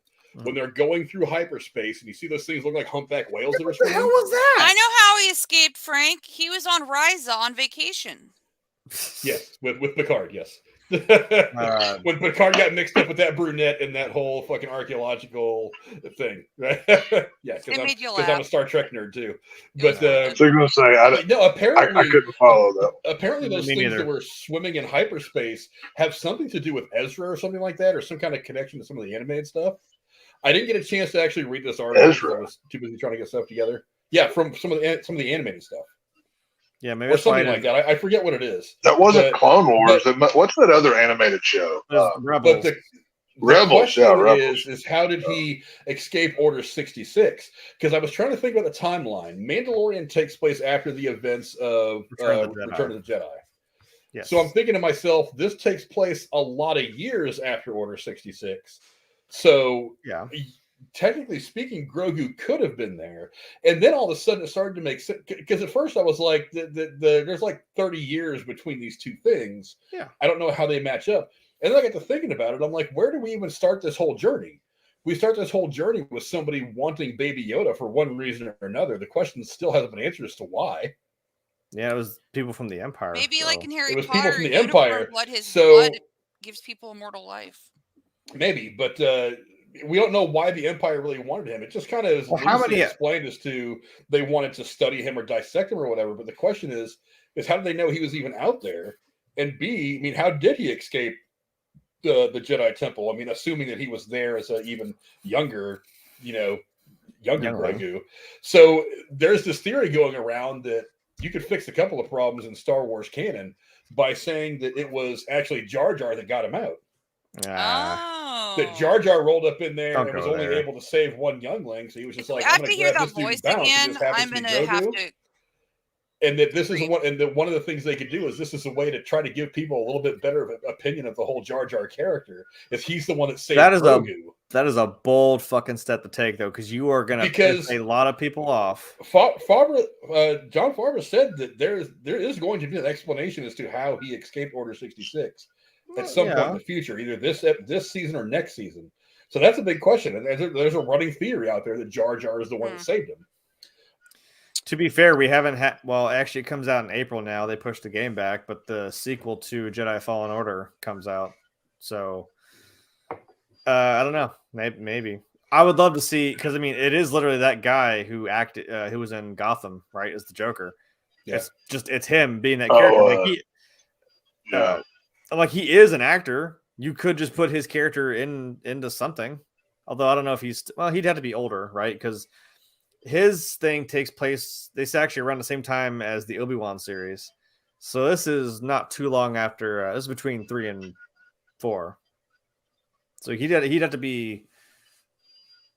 when they're going through hyperspace and you see those things look like humpback whales that are swimming? What the hell was that? I know how he escaped, Frank. He was on Ryza on vacation. Yes, with Picard, yes. When Picard got mixed up with that brunette and that whole fucking archaeological thing, right? Yeah, because I'm a Star Trek nerd too. But so you're gonna say apparently I couldn't follow that. Apparently, those things that were swimming in hyperspace have something to do with Ezra or something like that, or some kind of connection to some of the animated stuff. I didn't get a chance to actually read this article because I was too busy trying to get stuff together. Yeah, from some of the animated stuff. Yeah, maybe or something like that. I forget what it is. That wasn't Clone Wars. What's that other animated show? Rebels. But the Rebels. Rebels is how did he escape Order 66? Because I was trying to think about the timeline. Mandalorian takes place after the events of Return of the Jedi. Yes. So I'm thinking to myself, this takes place a lot of years after Order 66. So yeah. Technically speaking, Grogu could have been there, and then all of a sudden it started to make sense. Because at first I was like, "There's like 30 years between these two things." Yeah, I don't know how they match up. And then I got to thinking about it. I'm like, "Where do we even start this whole journey?" We start this whole journey with somebody wanting Baby Yoda for one reason or another. The question still hasn't been answered as to why. Yeah, it was people from the Empire. Maybe like in Harry it was Potter, people from the Empire. Blood, his blood gives people immortal life. Maybe, but we don't know why the Empire really wanted him. It just kind of is loosely explained as to they wanted to study him or dissect him or whatever. But the question is how did they know he was even out there? And B, I mean, how did he escape the Jedi Temple? I mean, assuming that he was there as an even younger Grogu. So there's this theory going around that you could fix a couple of problems in Star Wars canon by saying that it was actually Jar Jar that got him out. That Jar Jar rolled up in there and was only able to save one youngling, so he was just like, "I'm going to grab this dude's bounce." I'm going to have to. And that this is one of the things they could do is this is a way to try to give people a little bit better of an opinion of the whole Jar Jar character. Is he's the one that saved Grogu. That is a bold fucking step to take, though, because you are going to piss a lot of people off. John Favreau said that there is going to be an explanation as to how he escaped Order 66 at some point in the future, either this season or next season. So that's a big question, and there's a running theory out there that Jar Jar is the one that saved him. To be fair, we haven't had. Well, actually, it comes out in April now. They pushed the game back, but the sequel to Jedi Fallen Order comes out. So, I don't know. Maybe I would love to see, because I mean, it is literally that guy who acted, who was in Gotham, right, as the Joker. Yeah. It's him being that character. He is an actor. You could just put his character into something. Although I don't know if he'd have to be older, right? Because his thing takes place, they actually around the same time as the Obi-Wan series. So this is not too long after, this is between 3 and 4. So he'd have to be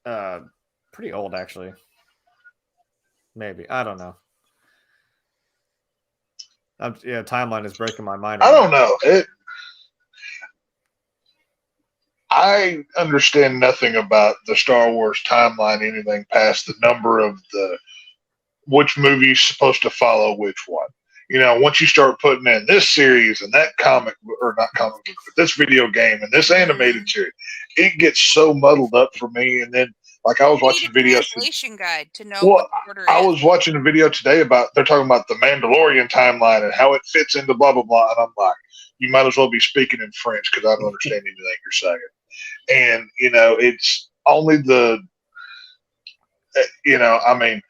pretty old, actually. Maybe. I don't know. Timeline is breaking my mind. I don't know. I understand nothing about the Star Wars timeline, anything past the number of which movie is supposed to follow which one. You know, once you start putting in this series and that comic, or not comic book, but this video game and this animated series, it gets so muddled up for me. And then, like, I was watching videos. Guide to know what order I was watching a video today they're talking about the Mandalorian timeline and how it fits into blah, blah, blah. And I'm like, you might as well be speaking in French because I don't understand anything you're saying. And, you know, it's only I mean,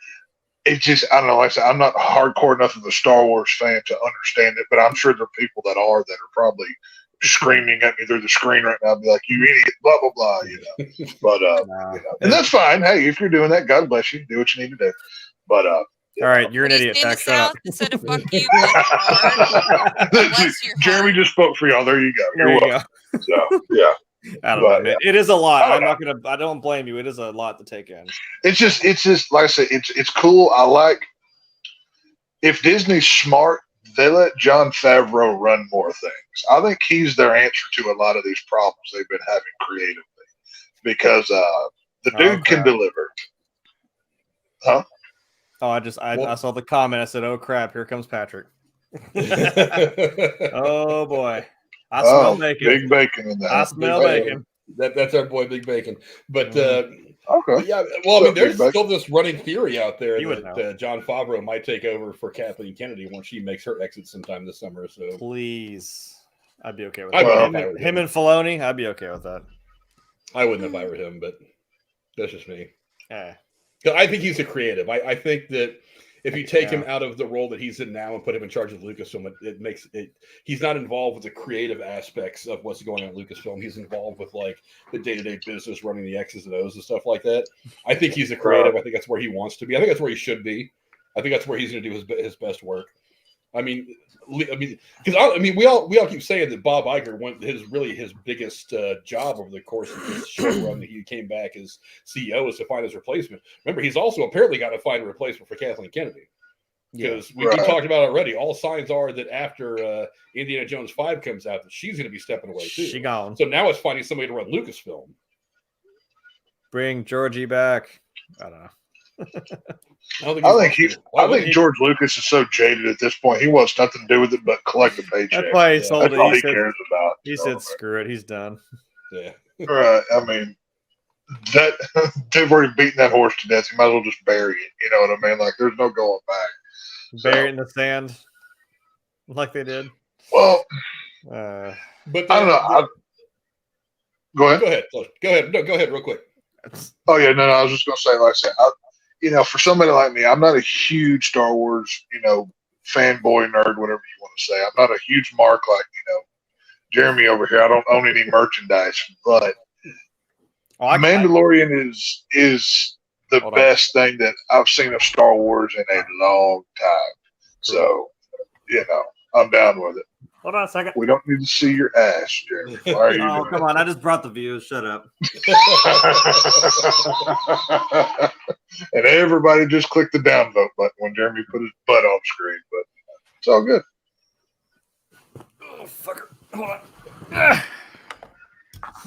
it's just, I don't know, like I said, I'm not hardcore enough of a Star Wars fan to understand it, but I'm sure there are people that are probably screaming at me through the screen right now, be like, "You idiot, blah, blah, blah," you know. But, and that's fine. Hey, if you're doing that, God bless you. Do what you need to do. But, all right, you're an idiot, Zach. Shut up. Instead of fuck you, Jeremy just spoke for y'all. There you go. There you go. So, yeah. I don't know, man. It is a lot. I don't blame you. It is a lot to take in. It's just like I said, it's cool. I like, if Disney's smart, they let Jon Favreau run more things. I think he's their answer to a lot of these problems they've been having creatively, because the dude can deliver. Huh? Oh, I saw the comment. I said, "Oh crap, here comes Patrick." Oh boy. I smell bacon. Big bacon in that. I smell bacon. That's our boy, Big Bacon. But okay. Yeah, well, I mean, there's still this running theory out there that Jon Favreau might take over for Kathleen Kennedy once she makes her exit sometime this summer. So please, I'd be okay with that. Him and Filoni, I'd be okay with that. I wouldn't if I were him, but that's just me. Yeah. I think he's a creative. I think that if you take him out of the role that he's in now and put him in charge of Lucasfilm, it makes it. He's not involved with the creative aspects of what's going on at Lucasfilm. He's involved with like the day-to-day business, running the X's and O's and stuff like that. I think he's a creative. I think that's where he wants to be. I think that's where he should be. I think that's where he's going to do his best work. Because we all keep saying that Bob Iger went his biggest job over the course of his show run that he came back as CEO is to find his replacement. Remember, he's also apparently got to find a replacement for Kathleen Kennedy, because we talked about it already. All signs are that after Indiana Jones 5 comes out, that she's going to be stepping away too. She gone. So now it's finding somebody to run Lucasfilm. Bring Georgie back. I don't know. I think George Lucas is so jaded at this point. He wants nothing to do with it but collect the paycheck. That's why he sold it. That's all he cares about. He said, "Screw it, he's done." Yeah. Right. I mean, that they've already beaten that horse to death. You might as well just bury it. You know what I mean? Like, there's no going back. Bury it in the sand, like they did. Well, but I don't know. Go ahead. Go ahead. No, go ahead real quick. Oh yeah, no, I was just gonna say, like I said, for somebody like me, I'm not a huge Star Wars, fanboy nerd, whatever you want to say. I'm not a huge mark like Jeremy over here. I don't own any merchandise, but Mandalorian is the best thing that I've seen of Star Wars in a long time. So, I'm down with it. Hold on a second. We don't need to see your ass, Jeremy. Why are you doing come on. I just brought the views. Shut up. And everybody just clicked the downvote button when Jeremy put his butt on screen, but it's all good. Oh, fucker. Hold on.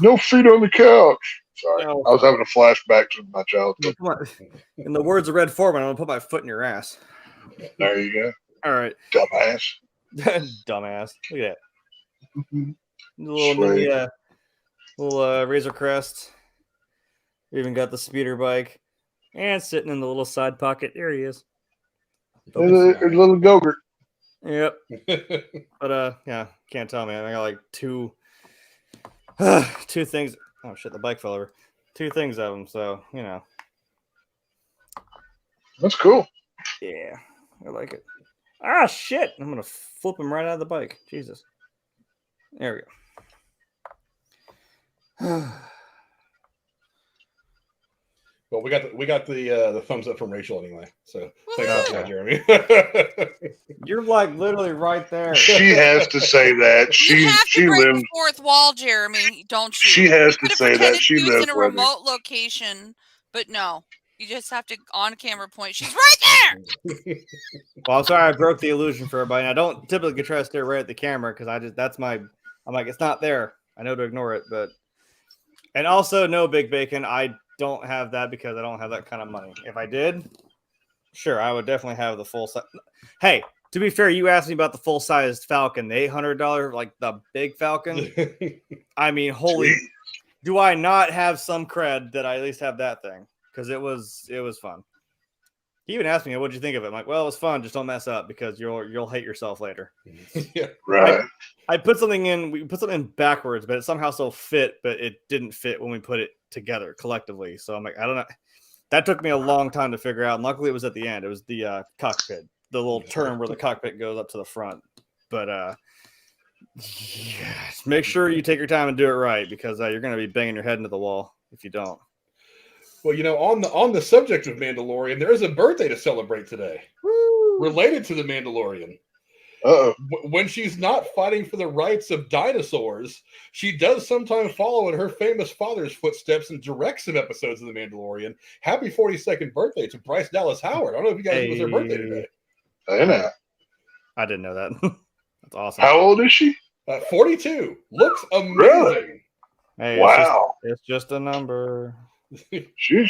No feet on the couch. Sorry. No. I was having a flashback to my childhood. In the words of Red Foreman, I'm going to put my foot in your ass. There you go. All right. Dumbass. Dumbass. Look at that. Little Razor Crest. We even got the speeder bike. And sitting in the little side pocket. There he is. There's a little Gogurt. Yep. But yeah, can't tell me. I got like two things. Oh shit, the bike fell over. Two things of them, so That's cool. Yeah, I like it. Ah shit! I'm gonna flip him right out of the bike. Jesus. There we go. Well, we got the thumbs up from Rachel anyway. So thanks for that, Jeremy. You're like literally right there. She has to say that. You have to break lives. the fourth wall, Jeremy. Don't you? She has to Could have say that pretended she was lives in a with her. remote location, but no. You just have to on camera point. She's right there. Well, I'm sorry I broke the illusion for everybody. And I don't typically try to stare right at the camera because I'm like, it's not there. I know to ignore it, and also no Big Bacon. I don't have that because I don't have that kind of money. If I did, sure, I would definitely have the full size. Hey, to be fair, you asked me about the full sized Falcon, the $800, like the big Falcon. I mean, holy, do I not have some cred that I at least have that thing? Because it was fun. He even asked me, "What'd you think of it?" I'm like, "Well, it was fun. Just don't mess up because you'll hate yourself later." Yeah, right. I put something in. We put something in backwards, but it somehow still fit. But it didn't fit when we put it together collectively. So I'm like, I don't know. That took me a long time to figure out. And luckily, it was at the end. It was the cockpit, the little turn where the cockpit goes up to the front. But yes, make sure you take your time and do it right because you're going to be banging your head into the wall if you don't. Well, on the subject of Mandalorian, there is a birthday to celebrate today, related to the Mandalorian. Uh-oh. When she's not fighting for the rights of dinosaurs, she does sometimes follow in her famous father's footsteps and direct some episodes of the Mandalorian. Happy 42nd birthday to Bryce Dallas Howard. I don't know if you guys knew it was her birthday today. I know. I didn't know that. That's awesome. How old is she? 42. Looks amazing. Really? Hey, wow. It's just a number. She.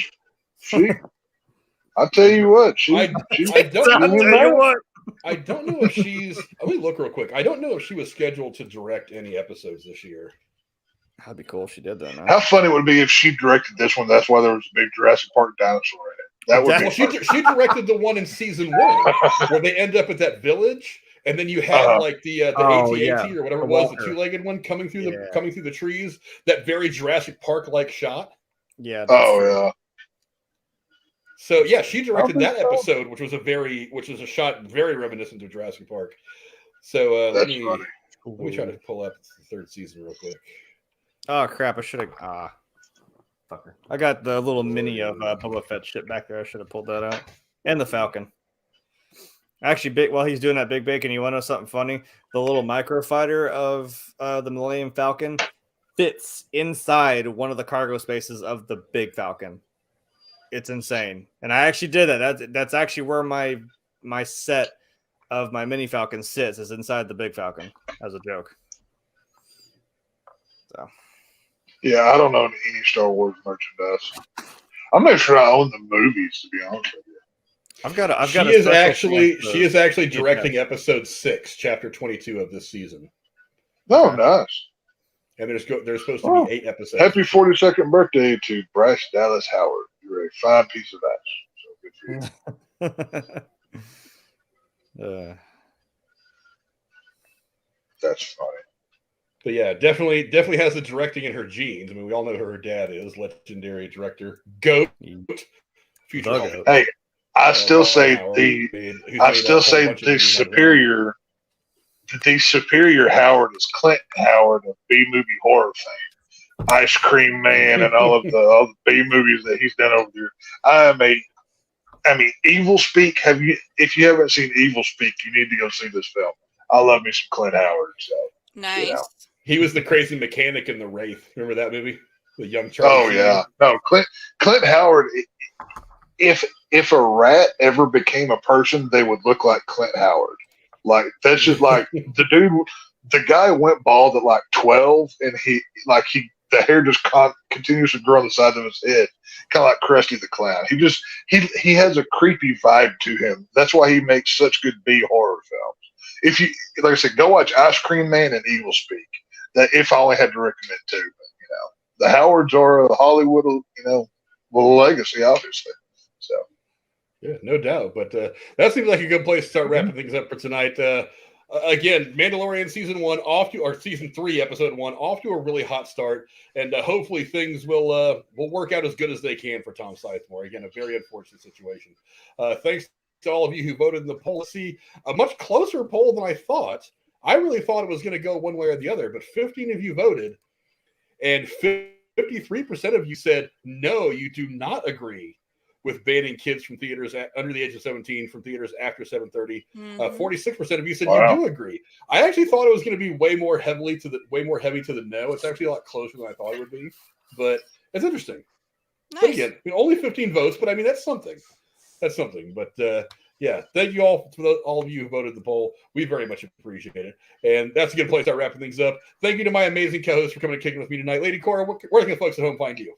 I'll tell you what. I don't know if she's. Let me look real quick. I don't know if she was scheduled to direct any episodes this year. That'd be cool if she did that. Man. How funny would it be if she directed this one? That's why there was a big Jurassic Park dinosaur in it. That would be. She directed the one in season 1 where they end up at that village, and then you had like the AT-AT or whatever it was, the two-legged one coming through the trees. That very Jurassic Park-like shot. Yeah. Yeah. So yeah, she directed that episode, which was a shot very reminiscent of Jurassic Park. So let me try to pull up the third season real quick. Oh crap! I should have. Fucker! I got the little mini of Boba Fett shit back there. I should have pulled that out, and the Falcon. Actually, while he's doing that, Big Bacon, you want to know something funny? The little microfighter of the Millennium Falcon fits inside one of the cargo spaces of the big Falcon. It's insane. And I actually did that. That's actually where my set of my mini Falcon sits, is inside the big Falcon as a joke. So yeah, I don't own any Star Wars merchandise. I'm not sure I own the movies, to be honest with you. She is actually directing episode 6, chapter 22 of this season. Oh, nice. And there's supposed to be 8 episodes. Happy 42nd birthday to Bryce Dallas Howard. You're a fine piece of ass. So good for you. That's funny. But yeah, definitely has the directing in her genes. I mean, we all know who her dad is, legendary director, GOAT, future The Hulk. goat. Hey, I still say Howard, the who's made a whole bunch of movies out of it. the superior Howard is Clinton Howard of B movie horror fame, Ice Cream Man, and all the B movies that he's done over there. I mean, Evil Speak. If you haven't seen Evil Speak, you need to go see this film. I love me some Clint Howard. So Nice. you know. He was the crazy mechanic in The Wraith. Remember that movie? The young Charlie. Oh yeah, no, Clint Howard. If a rat ever became a person, they would look like Clint Howard. Like that's just like the guy went bald at like 12, and the hair just continues to grow on the side of his head, kind of like Krusty the Clown. He has a creepy vibe to him. That's why he makes such good B horror films. If you like I said, go watch Ice Cream Man and Evil Speak. That if I only had to recommend two, but the Howards are a Hollywood, legacy, obviously. So. Yeah, no doubt. But that seems like a good place to start wrapping things up for tonight. Again, Mandalorian season 3, episode 1, off to a really hot start, and hopefully things will work out as good as they can for Tom Sizemore. Again, a very unfortunate situation. Thanks to all of you who voted in the poll. See, a much closer poll than I thought. I really thought it was going to go one way or the other, but 15 of you voted, and 53% of you said no, you do not agree with banning kids from theaters under the age of 17 from theaters after 7:30. 46% of you said you do agree. I actually thought it was going to be way more heavy to the no. It's actually a lot closer than I thought it would be, but it's interesting. Nice. But again, only 15 votes, but I mean that's something. That's something. But yeah, thank you all for all of you who voted the poll. We very much appreciate it, and that's a good place to start wrapping things up. Thank you to my amazing co-host for coming and kicking with me tonight, Lady Cora. Where can the folks at home find you?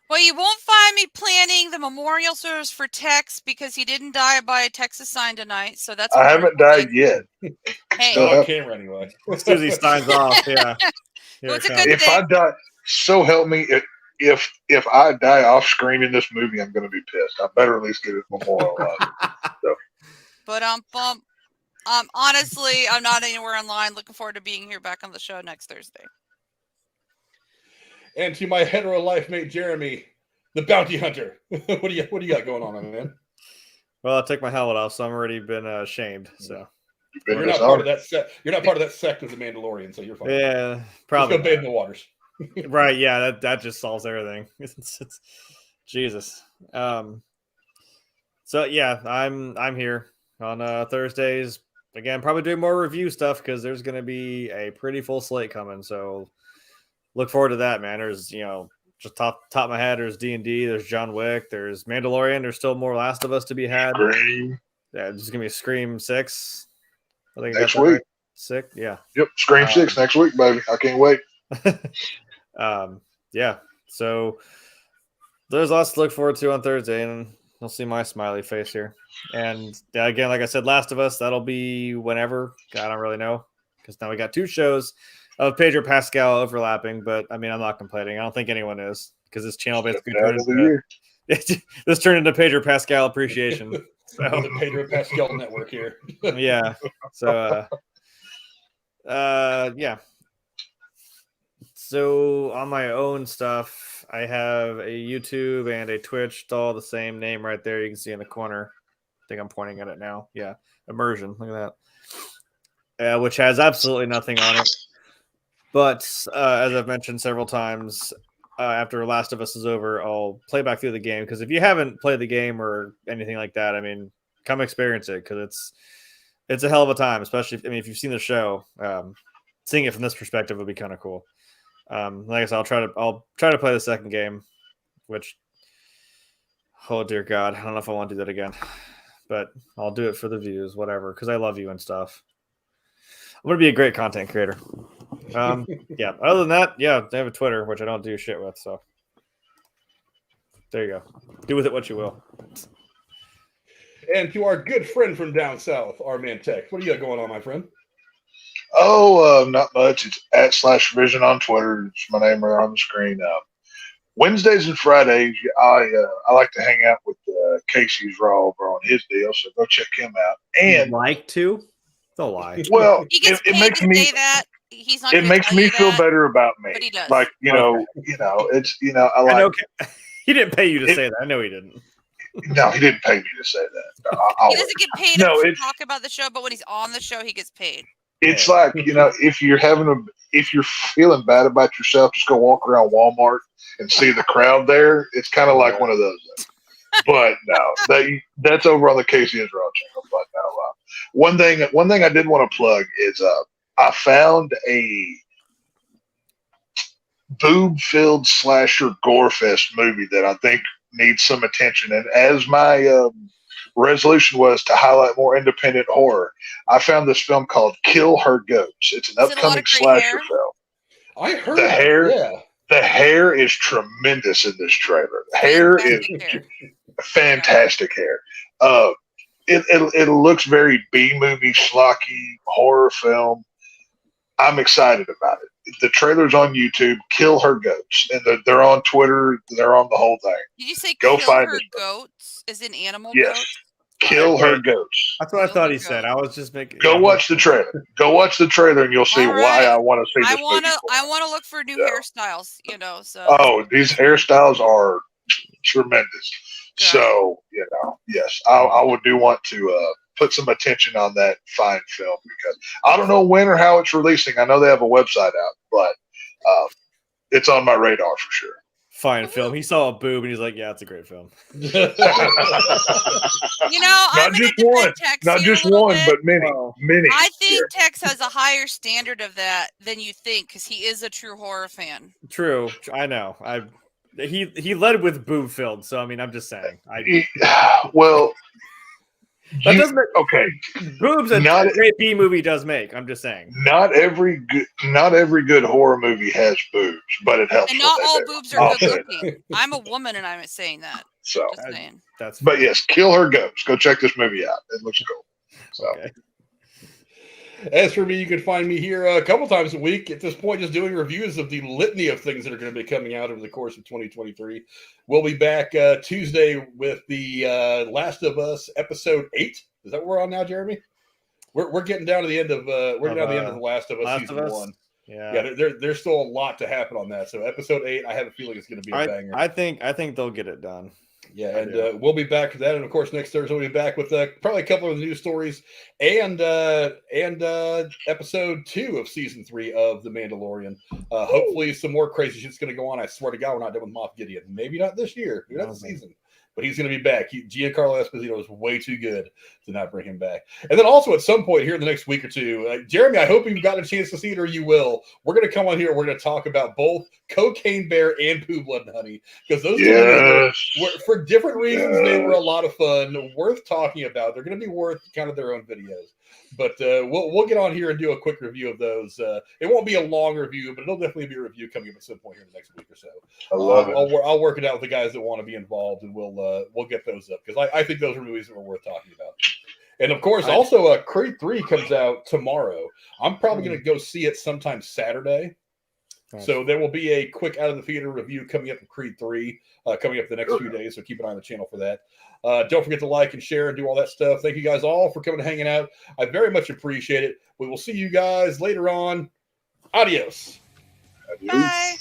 Well, you won't find me planning the memorial service for Tex because he didn't die by a Texas sign tonight. So that's I haven't died yet. Hey, still on camera anyway. As soon as he signs off, yeah. Well, it's a good if thing. I die, so help me. If I die off screen in this movie, I'm going to be pissed. I better at least get it memorialized. So. But honestly, I'm not anywhere online. Looking forward to being here back on the show next Thursday. And to my hetero life mate Jeremy, the bounty hunter. What do you got going on, man? Well, I took my helmet off, so I'm already been shamed. So you're not part of that sect. You're not part of that sect of the Mandalorian, so you're fine. Yeah, probably. Just go bathe in the waters. Right? Yeah, that just solves everything. It's Jesus. So yeah, I'm here on Thursdays again. Probably doing more review stuff because there's going to be a pretty full slate coming. So look forward to that, man. There's just top of my head. There's D&D. There's John Wick. There's Mandalorian. There's still more Last of Us to be had. Scream. Yeah, there's gonna be a Scream 6. I think next week. Right. 6. Yeah. Yep. Scream 6 next week, baby. I can't wait. Yeah. So there's lots to look forward to on Thursday, and you'll see my smiley face here. And again, like I said, Last of Us, that'll be whenever. I don't really know because now we got 2 shows of Pedro Pascal overlapping, but I mean, I'm not complaining. I don't think anyone is because this channel basically this turned into Pedro Pascal appreciation. So the Pedro Pascal network here. Yeah. So yeah. So on my own stuff, I have a YouTube and a Twitch. It's all the same name right there. You can see in the corner. I think I'm pointing at it now. Yeah. Immersion. Look at that. Which has absolutely nothing on it. But as I've mentioned several times, after Last of Us is over, I'll play back through the game. Because if you haven't played the game or anything like that, I mean, come experience it because it's a hell of a time. Especially, if you've seen the show, seeing it from this perspective would be kind of cool. Like I said, I'll try to play the second game, which, oh dear God, I don't know if I want to do that again. But I'll do it for the views, whatever, because I love you and stuff. I'm gonna be a great content creator. Yeah. Other than that, yeah, I have a Twitter, which I don't do shit with. So there you go. Do with it what you will. And to our good friend from down south, our man Tech. What do you got going on, my friend? Oh, not much. It's @/Vision on Twitter. It's my name right on the screen. Wednesdays and Fridays, I like to hang out with Casey's Raw over on his deal, so go check him out. And like to? Don't lie. Well, he gets it paid makes to me say that. he's not. It gonna makes tell me you feel that, better about me. but he does. Like it's I like. I know he didn't pay you to say that. I know he didn't. No, he didn't pay me to say that. He doesn't get paid No, to talk about the show, but when he's on the show, he gets paid. It's like, if you're feeling bad about yourself, just go walk around Walmart and see the crowd there. It's kind of like one of those things. But no, that's over on the Casey Israel channel. But no, one thing I did want to plug is I found a boob-filled slasher gore fest movie that I think needs some attention. And as my resolution was to highlight more independent horror, I found this film called Kill Her Goats. It's an upcoming slasher film. I heard the hair. Yeah. The hair is tremendous in this trailer. The hair is fantastic hair. It looks very B-movie, schlocky horror film. I'm excited about it. The trailer's on YouTube. Kill Her Goats, and they're on Twitter. They're on the whole thing. Did you say Go Kill find Her it. Goats? Is in animal Yes. goats? Kill Her Goats. That's what I thought he said. I was just making. Go watch the trailer. Go watch the trailer, and you'll see why I want to see this movie. I want to look for new hairstyles. So. Oh, these hairstyles are tremendous. Right. So yes, I would do want to put some attention on that fine film, because I don't know when or how it's releasing. I know they have a website out, but it's on my radar for sure. Fine film. He saw a boob and he's like, "Yeah, it's a great film." I'm just one, not just one, but many. I think Tex has a higher standard of that than you think, because he is a true horror fan. True, I know. He led with boob filled, so I mean, I'm just saying. Well, that doesn't make, okay. Boobs a great B movie does make. I'm just saying. Not every good horror movie has boobs, but it helps. And not all boobs are good looking. I'm a woman, and I'm saying that. So just saying. But yes, Kill Her Goats. Go check this movie out. It looks cool. So. Okay. As for me, you can find me here a couple times a week at this point, just doing reviews of the litany of things that are going to be coming out over the course of 2023. We'll be back Tuesday with the Last of Us episode 8. Is that what we're on now, Jeremy? We're getting down to the end of the Last of Us season 1. Yeah. There's still a lot to happen on that. So episode 8, I have a feeling it's going to be a banger. I think they'll get it done. Yeah, and we'll be back to that, and of course next Thursday we'll be back with probably a couple of news stories and episode 2 of season 3 of The Mandalorian. Hopefully some more crazy shit's going to go on. I swear to God, we're not done with Moff Gideon. Maybe not this year, maybe not this season, but he's going to be back. Giancarlo Esposito is way too good to not bring him back. And then also at some point here in the next week or two, Jeremy, I hope you've got a chance to see it, or you will. We're going to come on here. We're going to talk about both Cocaine Bear and Pooh Blood and Honey, because those two were, for different reasons, they were a lot of fun, worth talking about. They're going to be worth kind of their own videos. But we'll get on here and do a quick review of those. It won't be a long review, but it'll definitely be a review coming up at some point here in the next week or so. I love it. I'll work it out with the guys that want to be involved, and we'll get those up, because I think those are movies that are worth talking about. And of course, also Creed 3 comes out tomorrow. I'm probably going to go see it sometime Saturday. Nice. So there will be a quick out of the theater review coming up of Creed 3 coming up the next few days. So keep an eye on the channel for that. Don't forget to like and share and do all that stuff. Thank you guys all for coming and hanging out. I very much appreciate it. We will see you guys later on. Adios. Bye.